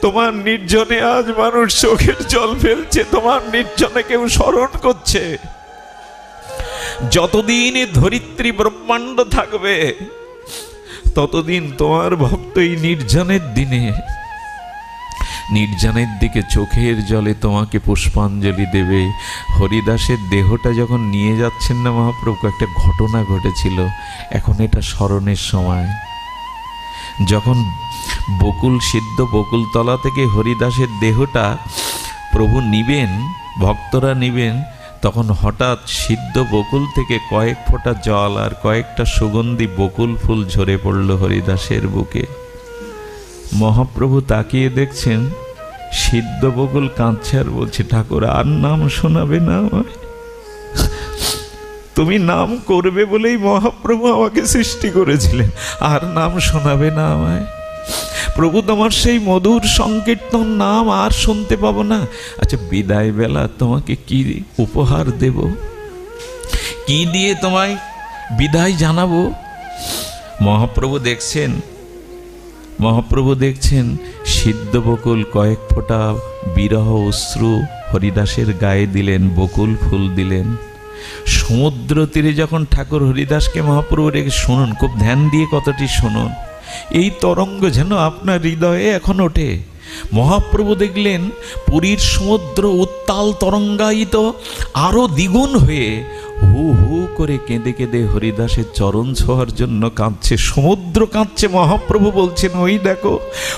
[SPEAKER 1] তোমার নির্জনে আজ মানুষ চোখের জল ফেলছে, তোমার নির্জনে কেউ স্মরণ করছে। যতদিন ধরিত্রী ব্রহ্মাণ্ড থাকবে ততদিন তোমার ভক্ত এই নির্জনের দিনে, নির্জনের দিকে চোখের জলে তোমাকে পুষ্পাঞ্জলি দেবে। হরিদাসের দেহটা যখন নিয়ে যাচ্ছেন না মহাপ্রভু, একটা ঘটনা ঘটেছিল, এখন এটা স্মরণের সময়। যখন বকুল সিদ্ধ বকুলতলা থেকে হরিদাসের দেহটা প্রভু নিবেন, ভক্তরা নিবেন, তখন হঠাৎ সিদ্ধ বকুল থেকে কয়েক ফোঁটা জল আর কয়েকটা সুগন্ধি বকুল ফুল ঝরে পড়ল হরিদাসের বুকে। মহাপ্রভু তাকিয়ে দেখছেন সিদ্ধ বকুল কাঁদছে আর বলছে, ঠাকুর আর নাম শোনাবে না আমায়? তুমি নাম করবে বলেই মহাপ্রভু আমাকে সৃষ্টি করেছিলেন, আর নাম শোনাবে না আমায়? প্রভু, তোমার সেই মধুর সংকীর্তন নাম আর শুনতে পাবো না। আচ্ছা, বিদায় বেলা তোমাকে কি উপহার দেব, কি দিয়ে তোমায় বিদায় জানাবো? মহাপ্রভু দেখছেন সিদ্ধ বকুল কয়েক ফোঁটা বিরহ অশ্রু হরিদাসের গায়ে দিলেন, বকুল ফুল দিলেন। সমুদ্র তীরে যখন ঠাকুর হরিদাসকে মহাপ্রভু রেখে, শুনুন, খুব ধ্যান দিয়ে কথাটি শুনুন, এই তরঙ্গ যেন আপনার হৃদয়ে এখন ওঠে। মহাপ্রভু দেখলেন পুরীর সমুদ্র উত্তাল তরঙ্গায়িত আরো দ্বিগুণ হয়ে হু হু করে কেঁদে কেঁদে হরিদাসের চরণ ছোঁয়ার জন্য কাঁদছে। সমুদ্র কাঁদছে, মহাপ্রভু বলছেন, ওই দেখো,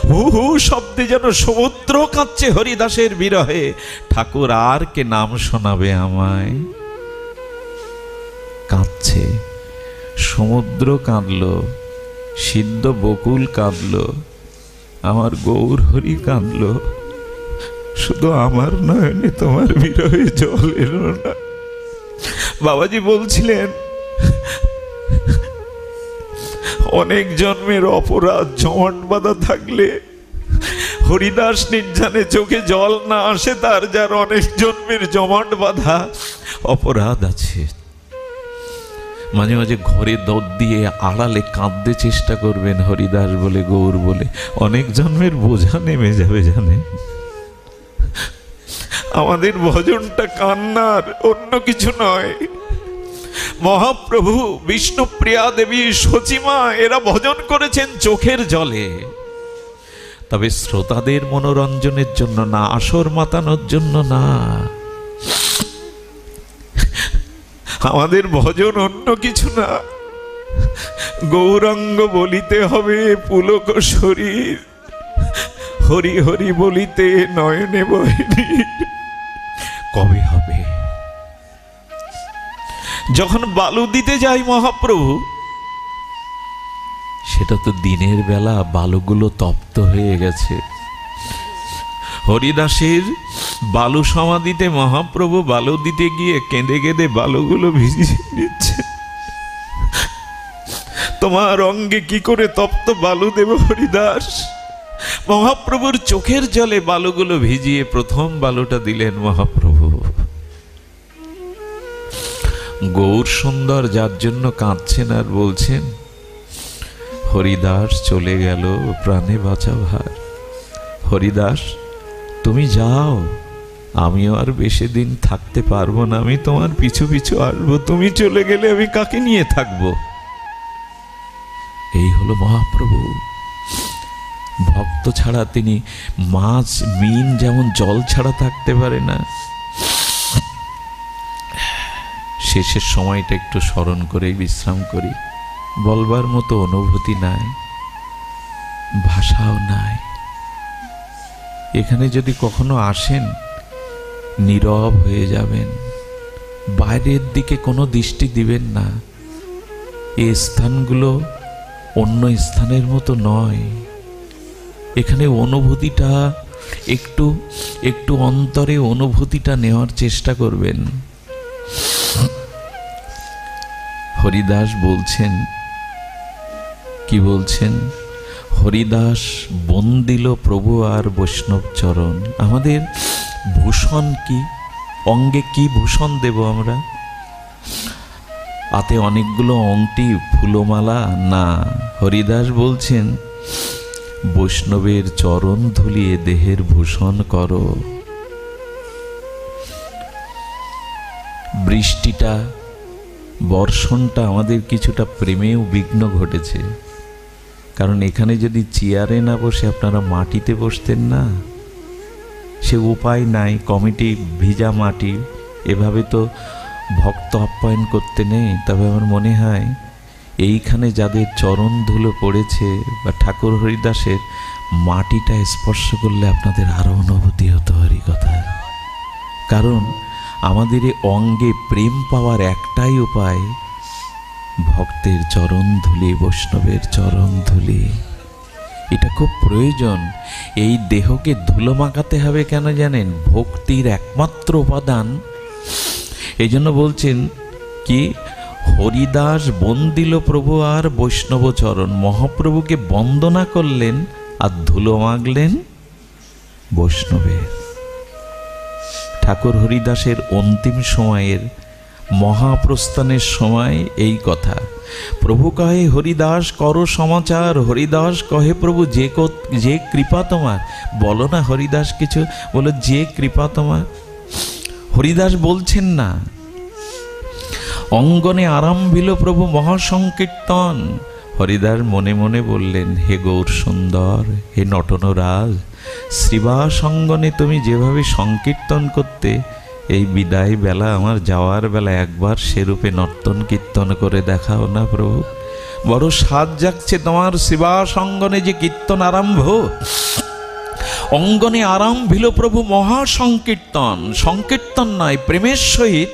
[SPEAKER 1] হু হু শব্দে যেন সমুদ্র কাঁদছে হরিদাসের বিরহে। ঠাকুর, আর কে নাম শোনাবে আমায়? কাঁদছে, সমুদ্র কাঁদল, সিদ্ধ বকুল কাঁদল, আমার গৌর হরি কাঁদল, শুধু আমার নয়নে তোমার বিরহে জল এলো না। বাবাজি বলছিলেন, অনেক জন্মের অপরাধ জমাট বাঁধা থাকলে হরিদাস নির্জনে চোখে জল না আসে, তার যার অনেক জন্মের জমাট বাঁধা অপরাধ আছে। মাঝে মাঝে ঘরে দৌড় দিয়ে আড়ালে কাঁদতে চেষ্টা করবেন, হরিদাস বলে, গৌর বলে, অনেক জন্মের বোঝা নেমে যাবে। জানে, আমাদের ভজনটা কান্নার, অন্য কিছু নয়। মহাপ্রভু, বিষ্ণুপ্রিয়া দেবী, সচিমা, এরা ভজন করেছেন চোখের জলে, তবে শ্রোতাদের মনোরঞ্জনের জন্য না, আসর মাতানোর জন্য না। আমাদের ভজন অন্য কিছু না। গৌরাঙ্গ বলিতে হবে পুলক শরীর, হরি হরি বলিতে নয়নে বহিনী। কবে হবে? যখন বালু দিতে যাই মহাপ্রভু, সেটা তো দিনের বেলা, বালুগুলো তপ্ত হয়ে গেছে। হরিদাসের বালু সমাধিতে মহাপ্রভু বালু দিতে গিয়ে কেঁদে কেঁদে বালুগুলো ভিজিয়ে দিচ্ছে। তোমার অঙ্গে কি করে তপ্ত বালু দেব হরিদাস? মহাপ্রভুর চোখের জলে বালুগুলো ভিজিয়ে প্রথম বালুটা দিলেন মহাপ্রভু। গৌর সুন্দর যার জন্য কাঁদছেন আর বলছেন, হরিদাস চলে গেল, প্রাণে বাঁচা ভার। হরিদাস তুমি যাও, আমিও আর বেশি দিন থাকতে পারবো না, আমি তোমার পিছু পিছু আসবো। তুমি চলে গেলে আমি কাকে নিয়ে থাকবো? এই হলো মহাপ্রভু। ভক্ত ছাড়া তিনি, মাছ মিন যেমন জল ছাড়া থাকতে পারে না। শেষের সময়টা একটু স্মরণ করে বিশ্রাম করি। বলবার মতো অনুভূতি নাই, ভাষাও নাই। এখানে যদি কখনো আসেন, নীরব হয়ে যাবেন, বাইরের দিকে কোনো দৃষ্টি দিবেন না। এই স্থানগুলো অন্য স্থানের মতো নয়। এখানে অনুভূতিটা একটু একটু অন্তরে অনুভূতিটা নেওয়ার চেষ্টা করবেন। হরিদাস বলছেন, কি বলছেন? হরিদাস বন্দিল প্রভু আর বৈষ্ণব চরণ। আমাদের ভূষণ কি? অঙ্গে কি ভূষণ দেব আমরা? হাতে অনেকগুলো অংটি, ফুলমালা না। হরিদাস বলছেন, বৈষ্ণবের চরণ ধুলিয়ে দেহের ভূষণ করো। বৃষ্টিটা, বর্ষণটা আমাদের কিছুটা প্রেমেও বিঘ্ন ঘটেছে। কারণ এখানে যদি চেয়ারে না বসে আপনারা মাটিতে বসতেন না, সে উপায় নাই। কমিটি ভিজা মাটি, এভাবে তো ভক্ত আপ্যায়ন করতে নেই। তবে আমার মনে হয় এইখানে যাদের চরণ ধুলো পড়েছে বা ঠাকুর হরিদাসের মাটিটা স্পর্শ করলে আপনাদের আরো অনুভূতি হতো হরি কথা। কারণ আমাদের এই অঙ্গে প্রেম পাওয়ার একটাই উপায়, ভক্তের চরণ ধুলি, বৈষ্ণবের চরণ ধুলি। এটা খুব প্রয়োজন। এই দেহকে ধুলো মাখাতে হবে কেন জানেন? ভক্তির একমাত্র উপাদান। এই জন্য বলছেন কি, হরিদাস বন্দিল প্রভু আর বৈষ্ণব চরণ। মহাপ্রভুকে বন্দনা করলেন আর ধুলো মাখলেন বৈষ্ণবের। ঠাকুর হরিদাসের অন্তিম সময়ের মহাপ্রস্থানের সময় এই কথা। প্রভু কহে হরিদাস করো সমাচার। হরিদাস কহে প্রভু যে কৃপা তোমার। বলো না হরিদাস কিছু, বলো যে কৃপা তোমার। হরিদাস বলছেন না, অঙ্গনে আরম্ভিল প্রভু মহাসংকীর্তন। হরিদাস মনে মনে বললেন, হে গৌর সুন্দর, হে নটনরাজ, শ্রীবাস অঙ্গনে তুমি যেভাবে সংকীর্তন করতে, এই বিদায় বেলা, আমার যাওয়ার বেলা একবার সেরূপে নর্তন কীর্তন করে দেখাও না প্রভু। বড় সাজ জাগছে তোমার শ্রীবাস অঙ্গনে যে কীর্তন আরম্ভ। অঙ্গনে আরম্ভিল প্রভু মহাসংকীর্তন। সংকীর্তন নয়, প্রেমের সহিত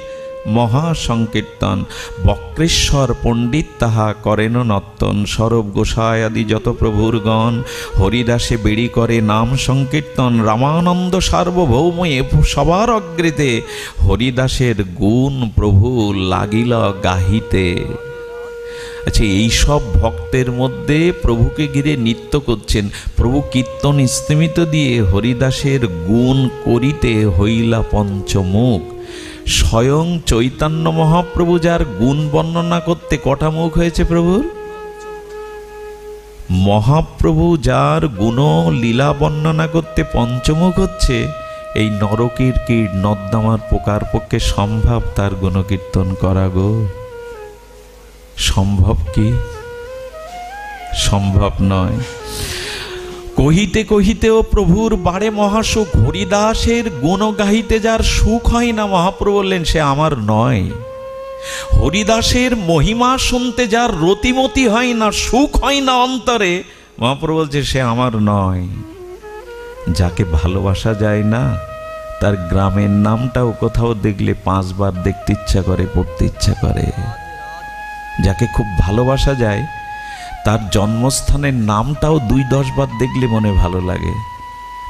[SPEAKER 1] মহাসংকীর্তন। বক্রেশ্বর পণ্ডিত তাহা করেন নর্তন। সরব গোসাই আদি যত প্রভুর গণ, হরিদাসে বেড়ি করে নাম সংকীর্তন। রামানন্দ সার্বভৌম সবার অগ্রেতে, হরিদাসের গুণ প্রভু লাগিল গাহিতে। আচ্ছা, এইসব ভক্তের মধ্যে প্রভুকে ঘিরে নৃত্য করছেন। প্রভু কীর্তন স্তিমিত দিয়ে হরিদাসের গুণ করিতে হইলা পঞ্চমুখ। স্বয়ং চৈতন্য মহাপ্রভু যার গুণ বর্ণনা করতে কটা মুখ হয়েছে প্রভুর? মহাপ্রভু যার গুণ লীলা বর্ণনা করতে পঞ্চমুখ হচ্ছে, এই নরকের কীট নর্দমার পোকার পক্ষে সম্ভব তার গুণকীর্তন করা গো? সম্ভব কি? সম্ভব নয়। কহিতে কহিতেও প্রভুর বাড়ে মহাসুখ। হরিদাসের গুণ গাহিতে যার সুখ হয় না, মহাপ্রভু বললেন সে আমার নয়। হরিদাসের মহিমা শুনতে যার রতিমতি হয় না, সুখ হয় না অন্তরে, মহাপ্রভু বলছে সে আমার নয়। যাকে ভালোবাসা যায় না, তার গ্রামের নামটাও কোথাও দেখলে 5 বার দেখতে ইচ্ছা করে, পড়তে ইচ্ছা করে। যাকে খুব ভালোবাসা যায়, তার জন্মস্থানের নামটাও 2-10 বার দেখলে মনে ভালো লাগে।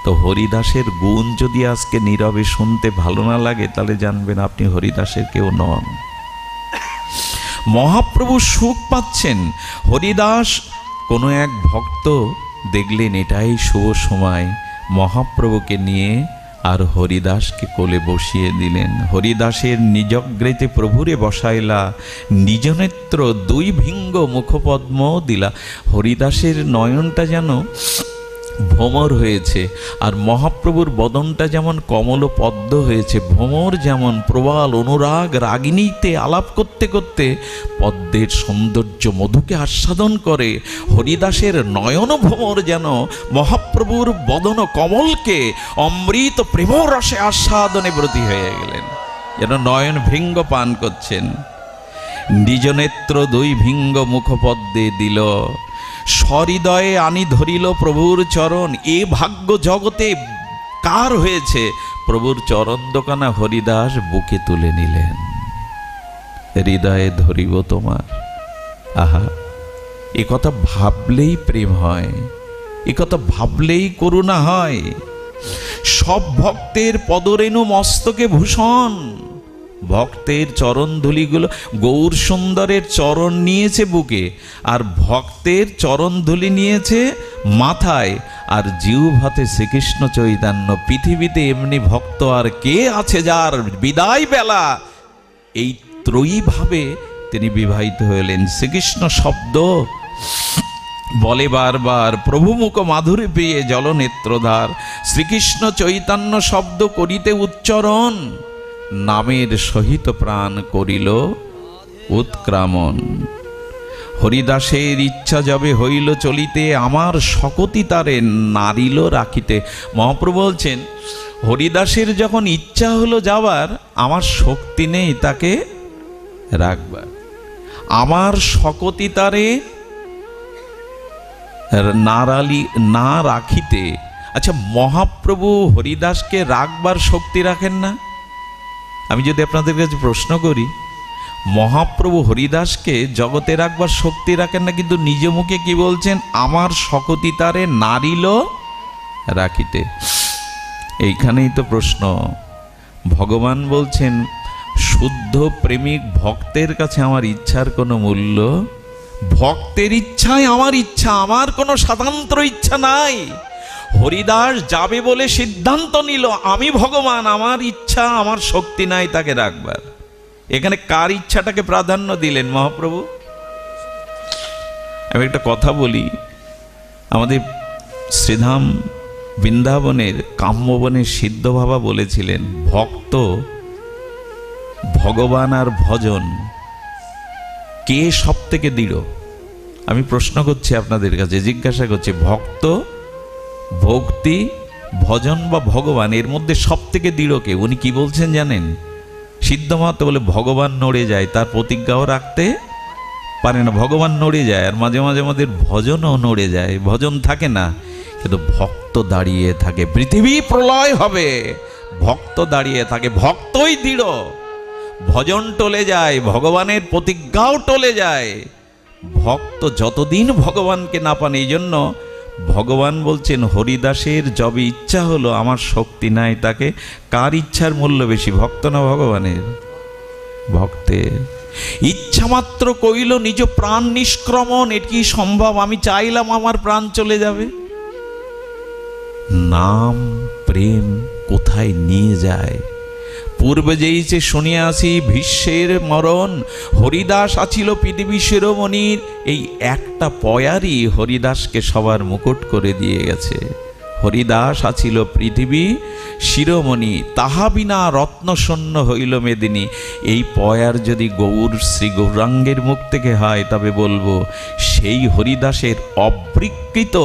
[SPEAKER 1] তো হরিদাসের গুণ যদি আজকে নীরবে শুনতে ভালো না লাগে, তাহলে জানবেন আপনি হরিদাসের কেউ নন। মহাপ্রভু সুখ পাচ্ছেন। হরিদাস কোনো এক ভক্ত দেখলেন এটাই শুভ সময়, মহাপ্রভুকে নিয়ে আর হরিদাসকে কোলে বসিয়ে দিলেন। হরিদাসের নিজগ্রেতে প্রভুরে বসাইলা, নিজ নেত্র দুই ভিঙ্গ মুখপদ্ম দিলা। হরিদাসের নয়নটা যেন ভ্রমর হয়েছে, আর মহাপ্রভুর বদনটা যেমন কমল পদ্ম হয়েছে। ভ্রমর যেমন প্রবাল অনুরাগ রাগিনীতে আলাপ করতে করতে পদ্মের সৌন্দর্য মধুকে আস্বাদন করে, হরিদাসের নয়ন ভ্রমর যেন মহাপ্রভুর বদন কমলকে অমৃত প্রেম রসে আস্বাদনে ব্রতী হয়ে গেলেন, যেন নয়ন ভৃঙ্গ পান করছেন। নিজ নেত্র দুই ভিঙ্গ মুখপদ্মে দিল, সহৃদয়ে আনি ধরিল প্রভুর চরণ। এ ভাগ্য জগতে কার হয়েছে? প্রভুর চরণ দোকানা হরিদাস বুকে তুলে নিলেন। হৃদয়ে ধরিব তোমার। আহা, এ কথা ভাবলেই প্রেম হয়, এ কথা ভাবলেই করুণা হয়। সব ভক্তের পদরেণু মস্তকে ভূষণ, ভক্তের চরণ ধুলিগুলো, গৌর সুন্দরের চরণ নিয়েছে বুকে, আর ভক্তের চরণ ধুলি নিয়েছে মাথায়, আর জিহ্বাতে শ্রীকৃষ্ণ চৈতন্য। পৃথিবীতে এমনি ভক্ত আর কে আছে যার বিদায় বেলা এই ত্রয়ী ভাবে তিনি বিবাহিত হইলেন। শ্রীকৃষ্ণ শব্দ বলে বারবার, প্রভু মুখ মাধুরী পেয়ে জলনেত্রধার। শ্রীকৃষ্ণ চৈতন্য শব্দ করিতে উচ্চারণ, নামের সহিত প্রাণ করিল উৎক্রামণ। হরিদাসের ইচ্ছা যবে হইল চলিতে, আমার শকতি তারে নারিল রাখিতে। মহাপ্রভু বলছেন, হরিদাসের যখন ইচ্ছা হলো যাবার, আমার শক্তি নেই তাকে রাখবার, আমার শকতি তারে না রাখিতে। আচ্ছা, মহাপ্রভু হরিদাসকে রাখবার শক্তি রাখেন না? আমি যদি আপনাদের কাছে প্রশ্ন করি, মহাপ্রভু হরিদাসকে জগতে রাখবার শক্তি রাখেন না, কিন্তু নিজ মুখে কি বলছেন? আমার শকতি তারে নারিল রাখিতে। এইখানেই তো প্রশ্ন। ভগবান বলছেন, শুদ্ধ প্রেমিক ভক্তের কাছে আমার ইচ্ছার কোনো মূল্য, ভক্তের ইচ্ছাই আমার ইচ্ছা, আমার কোনো স্বাতন্ত্র ইচ্ছা নাই। হরিদাস যাবে বলে সিদ্ধান্ত নিল, আমি ভগবান, আমার ইচ্ছা, আমার শক্তি নাই তাকে রাখবার। এখানে কার ইচ্ছাটাকে প্রাধান্য দিলেন মহাপ্রভু? আমি একটা কথা বলি, আমাদের শ্রীধাম বৃন্দাবনের কাম্যবনের সিদ্ধ বাবা বলেছিলেন, ভক্ত, ভগবান আর ভজন কে সব থেকে দৃঢ়? আমি প্রশ্ন করছি আপনাদের কাছে, জিজ্ঞাসা করছি, ভক্ত, ভক্তি, ভজন বা ভগবান, এর মধ্যে সব থেকে দৃঢ় কে? উনি কি বলছেন জানেন? সিদ্ধ মাহাতো বলে, ভগবান নড়ে যায়, তার প্রতিজ্ঞাও রাখতে পারে না। ভগবান নড়ে যায়, আর মাঝে মাঝে আমাদের ভজনও নড়ে যায়, ভজন থাকে না, কিন্তু ভক্ত দাঁড়িয়ে থাকে। পৃথিবী প্রলয় হবে, ভক্ত দাঁড়িয়ে থাকে, ভক্তই দৃঢ়। ভজন টলে যায়, ভগবানের প্রতিজ্ঞাও টলে যায়। ভক্ত যতদিন ভগবানকে না পান, এই জন্য ভগবান বলছেন, হরিদাসের যবে ইচ্ছা হলো, আমার শক্তি নাই তাকে। কার ইচ্ছার মূল্য বেশি, ভক্ত না ভগবানের? ভক্তের। ইচ্ছা মাত্র কইল নিজ প্রাণ নিষ্ক্রমণ, এটি কি সম্ভব? আমি চাইলাম আমার প্রাণ চলে যাবে। নাম প্রেম কোথায় নিয়ে যায়? পূর্বে যেইছে শুনিয়া আসি ভীষ্মের মরণ, হরিদাস আছিল পৃথিবী শিরোমণির। এই একটা পয়ারই হরিদাসকে সবার মুকুট করে দিয়ে গেছে। হরিদাস আছিল পৃথিবী শিরোমণি, তাহা বিনা রত্নশূন্য হইল মেদিনী। এই পয়ার যদি গৌর শ্রী গৌরাঙ্গের মুখ থেকে হয়, তবে বলবো সেই হরিদাসের অবৃকৃত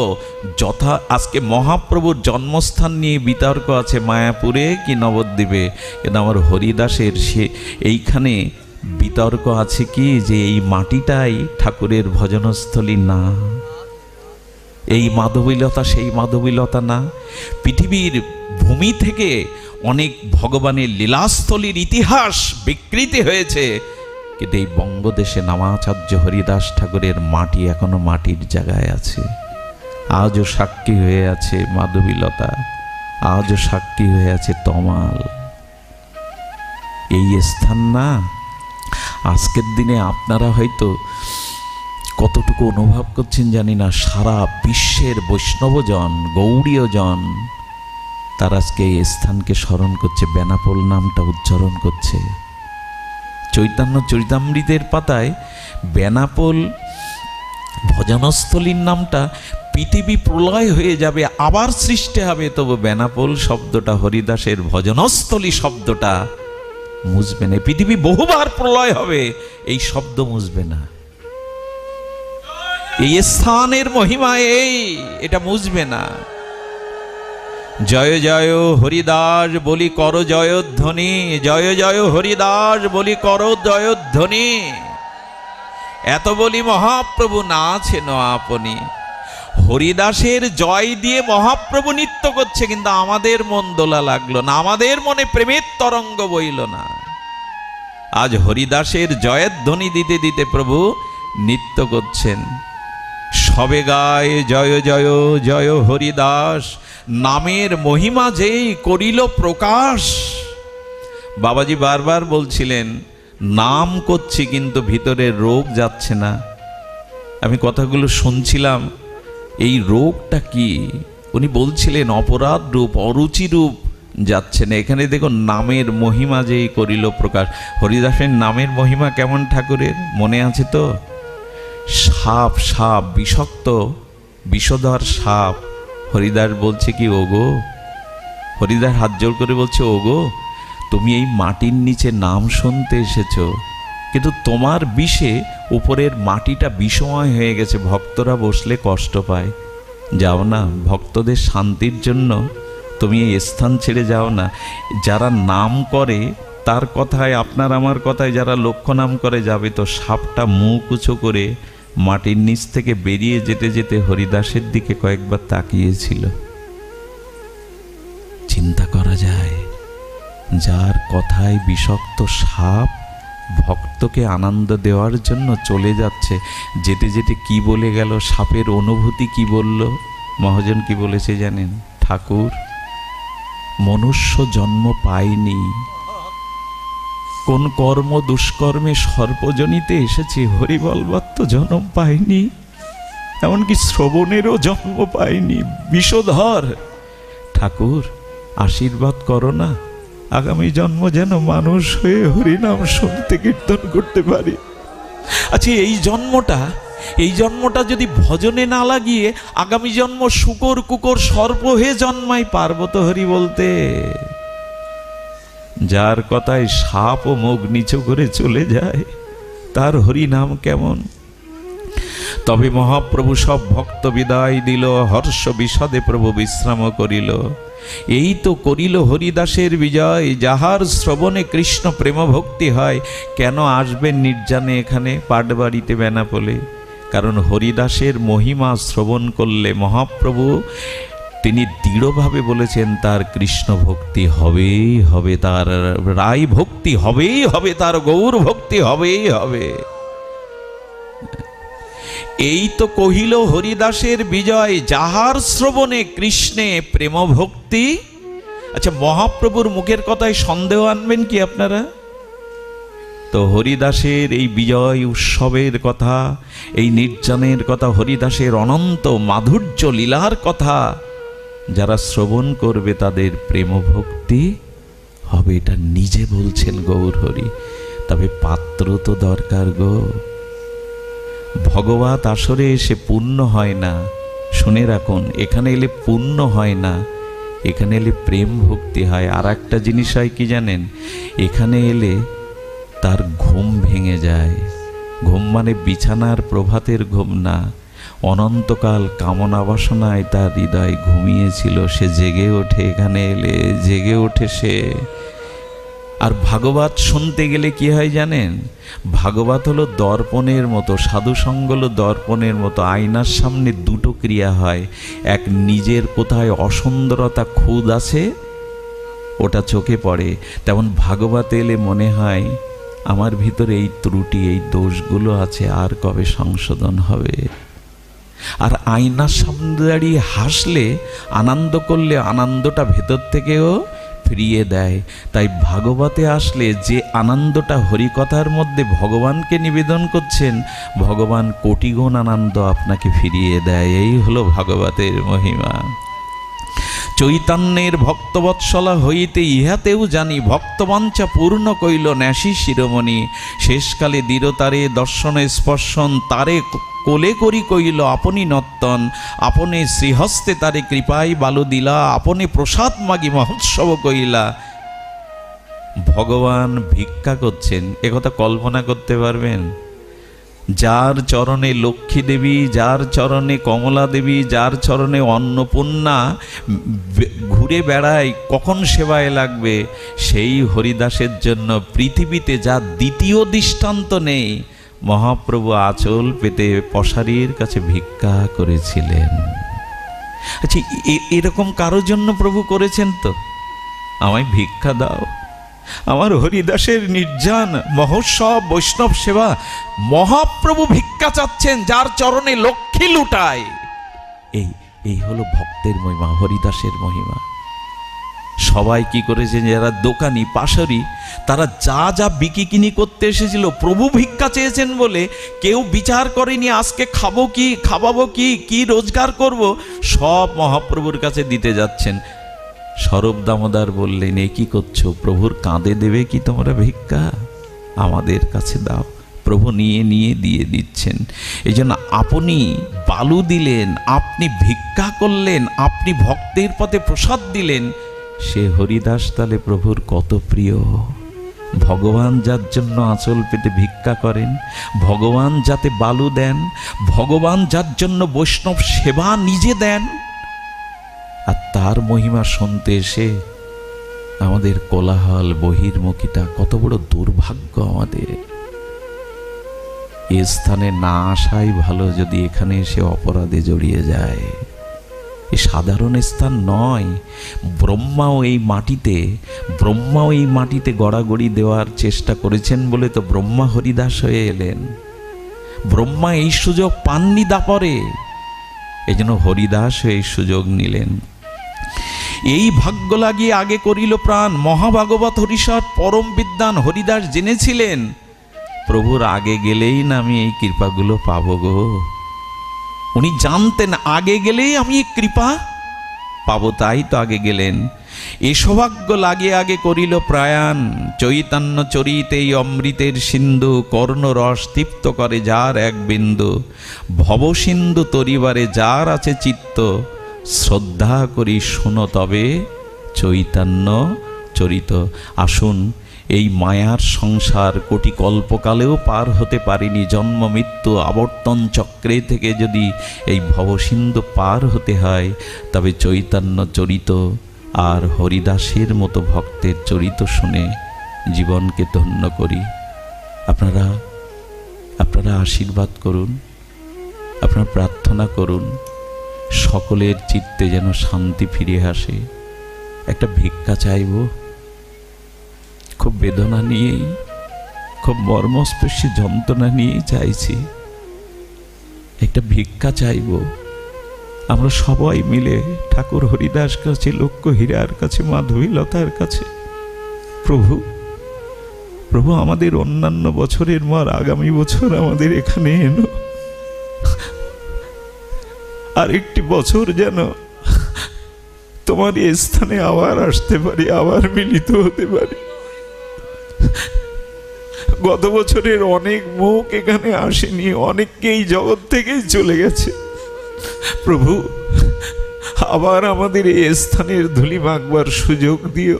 [SPEAKER 1] যথা। আজকে মহাপ্রভুর জন্মস্থান নিয়ে বিতর্ক আছে, মায়াপুরে কি নবদ্বীপে, কিন্তু আমার হরিদাসের সে এইখানে বিতর্ক আছে কি, যে এই মাটিটাই ঠাকুরের ভজনস্থলী না, এই মাধবীলতা সেই মাধবীলতা না। পৃথিবীর ভূমি থেকে অনেক ভগবানের লীলাস্থলীর ইতিহাস বিকৃতি হয়েছে, কিন্তু এই বঙ্গদেশে নামাচার্য হরিদাস ঠাকুরের মাটি এখনো মাটির জায়গায় আছে। আজও সাক্ষী হয়ে আছে মাধবীলতা, আজও সাক্ষী হয়ে আছে তমাল। এই স্থান না, আজকের দিনে আপনারা হয়তো কতটুকু অনুভব করছেন জানি না, সারা বিশ্বের বৈষ্ণবজন, গৌড়ীয়জন তারা আজকে এই স্থানকে স্মরণ করছে, বেনাপোল নামটা উচ্চারণ করছে। চৈতন্য চরিতামৃতের পাতায় বেনাপোল ভজনস্থলীর নামটা পৃথিবী প্রলয় হয়ে যাবে, আবার সৃষ্টি হবে, তবু বেনাপোল শব্দটা, হরিদাসের ভজনস্থলী শব্দটা মুছবে না। পৃথিবী বহুবার প্রলয় হবে, এই শব্দ মুছবে না। এই স্থানের মহিমা এটা মুছবে না। জয় জয় হরিদাস বলি কর জয়ধ্বনি, জয় জয় হরিদাস বলি কর জয়ধ্বনি। এত বলি মহাপ্রভু নাচেন আপনি। হরিদাসের জয় দিয়ে মহাপ্রভু নৃত্য করছে, কিন্তু আমাদের মন দোলা লাগলো না, আমাদের মনে প্রেমের তরঙ্গ বইল না। আজ হরিদাসের জয়ের ধ্বনি দিতে দিতে প্রভু নৃত্য করছেন। সবে গায় জয় জয় জয় হরিদাস, নামের মহিমা যেই করিল প্রকাশ। বাবাজি বারবার বলছিলেন নাম করছি কিন্তু ভিতরে রোগ যাচ্ছে না। আমি কথাগুলো শুনছিলাম, এই রোগটা কি? উনি বলছিলেন অপরাধ রূপ, অরুচি রূপ যাচ্ছে না। এখানে দেখুন নামের মহিমা যেই করিল প্রকাশ। হরিদাসের নামের মহিমা কেমন ঠাকুরের মনে আছে তো? সাপ, সাপ বিষাক্ত বিষধর সাপ। হরিদাস বলছে কি, ওগো, হরিদাস হাত জোর করে বলছে, ওগো তুমি এই মাটির নিচে নাম শুনতে এসেছো, কিন্তু তোমার বিষে উপরের মাটিটা বিষময় হয়ে গেছে, ভক্তরা বসলে কষ্ট পায়। যাও না, ভক্তদের শান্তির জন্য তুমি এই স্থান ছেড়ে যাও না। যারা নাম করে তার কথায়, আপনার আমার কথায় যারা লক্ষ্য নাম করে যাবে, তো সাপটা মুখ উঁচু করে মাটির নিচ থেকে বেরিয়ে যেতে যেতে হরিদাসের দিকে কয়েকবার তাকিয়েছিল। চিন্তা করা যায়, যার কথায় বিষাক্ত সাপ ভক্তকে আনন্দ দেওয়ার জন্য চলে যাচ্ছে, যেতে যেতে কি বলে গেল, সাপের অনুভূতি কি বলল? মহাজন কি বলেছে জানেন? ঠাকুর মনুষ্য জন্ম পাইনি, কোন কর্ম দুষ্কর্মে সর্পজনিতে এসেছি, হরি বলবার তো জন্ম পাইনি, এমনকি শ্রবণেরও জন্ম পাইনি, বিষধর। ঠাকুর আশীর্বাদ করো না, আগামী জন্ম যেন মানুষ হয়ে হরিনাম শুনতে কীর্তন করতে পারি। আচ্ছা এই জন্মটা যদি ভজনে না লাগিয়ে আগামী জন্ম শুকর কুকুর সর্প হয়ে জন্মাই, পারবো তো হরি বলতে? যার কথায় সাপ ও মুখ নিচু করে চলে যায়, তার হরিনাম কেমন? তবে মহাপ্রভু সব ভক্ত বিদায় দিল, হর্ষ বিষাদে প্রভু বিশ্রাম করিল। এই তো করিল হরিদাসের বিজয়, যাহার শ্রবণে কৃষ্ণ প্রেম ভক্তি হয়। কেন আসবেন নির্জানে এখানে পাটবাড়িতে বেনাপোলে? কারণ হরিদাসের মহিমা শ্রবণ করলে মহাপ্রভু তিনি দৃঢ়ভাবে বলেছেন তার কৃষ্ণ ভক্তি হবেই হবে, তার রাই ভক্তি হবেই হবে, তার গৌর ভক্তি হবেই হবে। এই তো কহিল হরিদাসের বিজয়, যাহার শ্রবণে কৃষ্ণে প্রেম ভক্তি। আচ্ছা, মহাপ্রভুর মুখের কথায় সন্দেহ আনবেন কি আপনারা? তো হরিদাসের এই বিজয় উৎসবের কথা, এই নির্জনের কথা, হরিদাসের অনন্ত মাধুর্য লীলার কথা যারা শ্রবণ করবে তাদের প্রেম ভক্তি হবে, এটা নিজে বলছেন গৌর হরি। তবে পাত্র তো দরকার গো। ভগবত আসরে এসে পূর্ণ হয় না, শুনে রাখুন, এখানে এলে পূর্ণ হয় না, এখানে এলে প্রেম ভক্তি হয়। আর একটা জিনিস হয় কি জানেন? এখানে এলে তার ঘুম ভেঙে যায়। ঘুম মানে বিছানার প্রভাতের ঘুম না, অনন্তকাল কামনা বাসনায় তার হৃদয় ঘুমিয়েছিল, সে জেগে ওঠে এখানে এলে, জেগে ওঠে সে। আর ভাগবত শুনতে গেলে কি হয় জানেন? ভাগবত হলো দর্পণের মতো, সাধুসঙ্গ হলো দর্পণের মতো। আয়নার সামনে দুটো ক্রিয়া হয়, এক নিজের কোথায় অসুন্দরতা খুদ আছে ওটা চোখে পড়ে, তেমন ভাগবত এলে মনে হয় আমার ভিতরে এই ত্রুটি, এই দোষগুলো আছে, আর কবে সংশোধন হবে। আর আয়নার সামনে দাঁড়িয়ে হাসলে, আনন্দ করলে আনন্দটা ভেতর থেকেও ফিরিয়ে দেয়। তাই ভাগবতে আসলে যে আনন্দটা হরিকথার মধ্যে ভগবানকে নিবেদন করছেন, ভগবান কোটিগুণ আনন্দ আপনাকে ফিরিয়ে দেয়। এই হলো ভাগবতের মহিমা। চৈতন্যের ভক্তবৎসলা হইতে ইহাতেও জানি, ভক্তবাঞ্ছা পূর্ণ কইল ন্যাসী শিরোমণি। শেষকালে দৃঢ়তারে দর্শনে স্পর্শন, তারে কোলে করি কইল আপনি নর্তন। আপনি শ্রীহস্তে তারে কৃপায় বালু দিলা, আপনি প্রসাদ মাগি মহোৎসব কইলা। ভগবান ভিক্ষা করছেন, একথা কল্পনা করতে পারবেন? যার চরণে লক্ষ্মী দেবী, যার চরণে কমলা দেবী, যার চরণে অন্নপূর্ণা ঘুরে বেড়ায় কখন সেবায় লাগবে, সেই হরিদাসের জন্য পৃথিবীতে যা দ্বিতীয় দৃষ্টান্ত নেই, মহাপ্রভু আঁচল পেতে পশারির কাছে ভিক্ষা করেছিলেন। আচ্ছা, এরকম কারোর জন্য প্রভু করেছেন তো? আমায় ভিক্ষা দাও। আমার হরিদাসের নির্জন মহোৎসব বৈষ্ণব সেবা, মহাপ্রভু ভিক্ষা চাচ্ছেন যার চরণে লক্ষ্মী লুটায়। এই হলো ভক্তের মহিমা, হরিদাসের মহিমা। সবাই কি করেছে, যারা দোকানি পাশারি, তারা যা যা বিকিকিনি করতে এসেছিল, প্রভু ভিক্ষা চেয়েছেন বলে কেউ বিচার করেনি আজকে খাবো কি, খাওয়াবো কি, কি রোজগার করব, সব মহাপ্রভুর কাছে দিতে যাচ্ছেন। স্বরূপ দামোদর বললেন, এ কি করছো? প্রভুর কাঁধে দেবে কি তোমরা ভিক্ষা? আমাদের কাছে দাও। প্রভু নিয়ে নিয়ে দিয়ে দিচ্ছেন। এই জন্য আপনি বালু দিলেন, আপনি ভিক্ষা করলেন, আপনি ভক্তের পথে প্রসাদ দিলেন, সে হরিদাস তালে প্রভুর কত প্রিয়। ভগবান যার জন্য আঁচল পেতে ভিক্ষা করেন, ভগবান যাতে বালু দেন, ভগবান যার জন্য বৈষ্ণব সেবা নিজে দেন, আর তার মহিমা শুনতে এসে আমাদের কোলাহল বহির্মুখিতা, কত বড় দুর্ভাগ্য আমাদের। এ স্থানে না আসাই ভালো, যদি এখানে এসে অপরাধে জড়িয়ে যায়। এ সাধারণ স্থান নয়। ব্রহ্মাও এই মাটিতে গড়াগড়ি দেওয়ার চেষ্টা করেছেন বলে তো ব্রহ্মা হরিদাস হয়ে এলেন। ব্রহ্মা এই সুযোগ পাননি দাপরে, এই জন্য হরিদাস এই সুযোগ নিলেন। এই ভাগ্য লাগিয়ে আগে করিল প্রাণ, মহাভাগবত হরিষট পরম বিদ্বান হরিদাস জেনেছিলেন প্রভুর আগে গেলেই না আমি এই কৃপাগুলো পাবো গো। উনি জানতেন আগে গেলেই আমি এই কৃপা পাবো, তাই তো আগে গেলেন। এ সৌভাগ্য লাগিয়ে আগে করিল প্রয়াণ, চৈতন্য চরিতে এই অমৃতের সিন্ধু, কর্ণরস তৃপ্ত করে যার এক বিন্দু, ভবসিন্ধু তরিবারে যার আছে চিত্ত, শ্রদ্ধা করি শুনো তবে চৈতন্য চরিত। আসুন, এই মায়ার সংসার কোটি কল্পকালেও পার হতে পারিনি, জন্ম মৃত্যু আবর্তন চক্রে থেকে যদি এই ভবসিন্ধু পার হতে হয়, তবে চৈতন্য চরিত আর হরিদাসের মতো ভক্তের চরিত শুনে জীবনকে ধন্য করি। আপনারা আশীর্বাদ করুন, আপনারা প্রার্থনা করুন, সকলের চিত্তে যেন শান্তি ফিরে আসে। একটা ভিক্ষা চাইব, খুব বেদনা নিয়েই, খুব মর্মস্পর্শী যন্ত্রণা নিয়েই চাইছি। একটা ভিক্ষা চাইব। আমরা সবাই মিলে ঠাকুর হরিদাস কাছে, লক্ষ্য হীরার কাছে, মাধবীলতার কাছে, প্রভু আমাদের অন্যান্য বছরের মার আগামী বছর আমাদের এখানে এনো, আরেকটি বছর যেন তোমার এই স্থানে আবার আসতে পারি, আবার মিলিত হতে পারি। গত বছরের অনেক মুখ এখানে আসেনি, অনেককেই জগৎ থেকেই চলে গেছে। প্রভু, আবার আমাদের এই স্থানের ধুলি মাখবার সুযোগ দিও,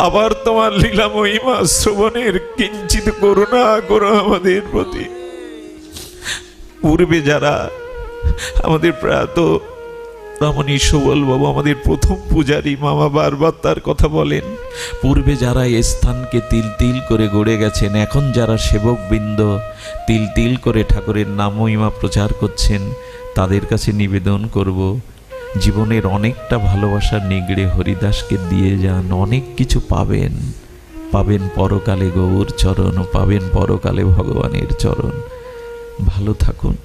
[SPEAKER 1] আবার তোমার লীলা মহিমা শ্রবণের কিঞ্চিত করুণা করো আমাদের প্রতি। পূর্বে যারা আমাদের প্রয়াত রমণী সুবল বাবু, আমাদের প্রথম পূজারী মামা, বারবার তার কথা বলেন। পূর্বে যারা এই স্থানকে তিল তিল করে গড়ে গেছেন, এখন যারা সেবকবৃন্দ তিল তিল করে ঠাকুরের নাম মহিমা প্রচার করছেন, তাদের কাছে নিবেদন করব, জীবনের অনেকটা ভালোবাসা নিগড়ে হরিদাসকে দিয়ে যান, অনেক কিছু পাবেন। পরকালে গৌর চরণ, পাবেন পরকালে ভগবানের চরণ। ভালো থাকুন,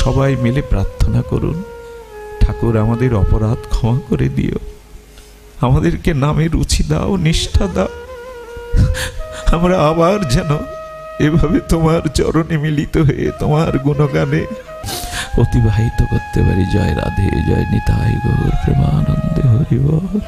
[SPEAKER 1] সবাই মিলে প্রার্থনা করুন, ঠাকুর আমাদের অপরাধ ক্ষমা করে দিও। আমাদেরকে নামে রুচি দাও, নিষ্ঠা দাও, আমরা আবার যেন এভাবে তোমার চরণে মিলিত হয়ে তোমার গুণগানে অতিবাহিত করতে পারি। জয় রাধে, জয় নিতাই গৌর প্রেমানন্দে হরি বল।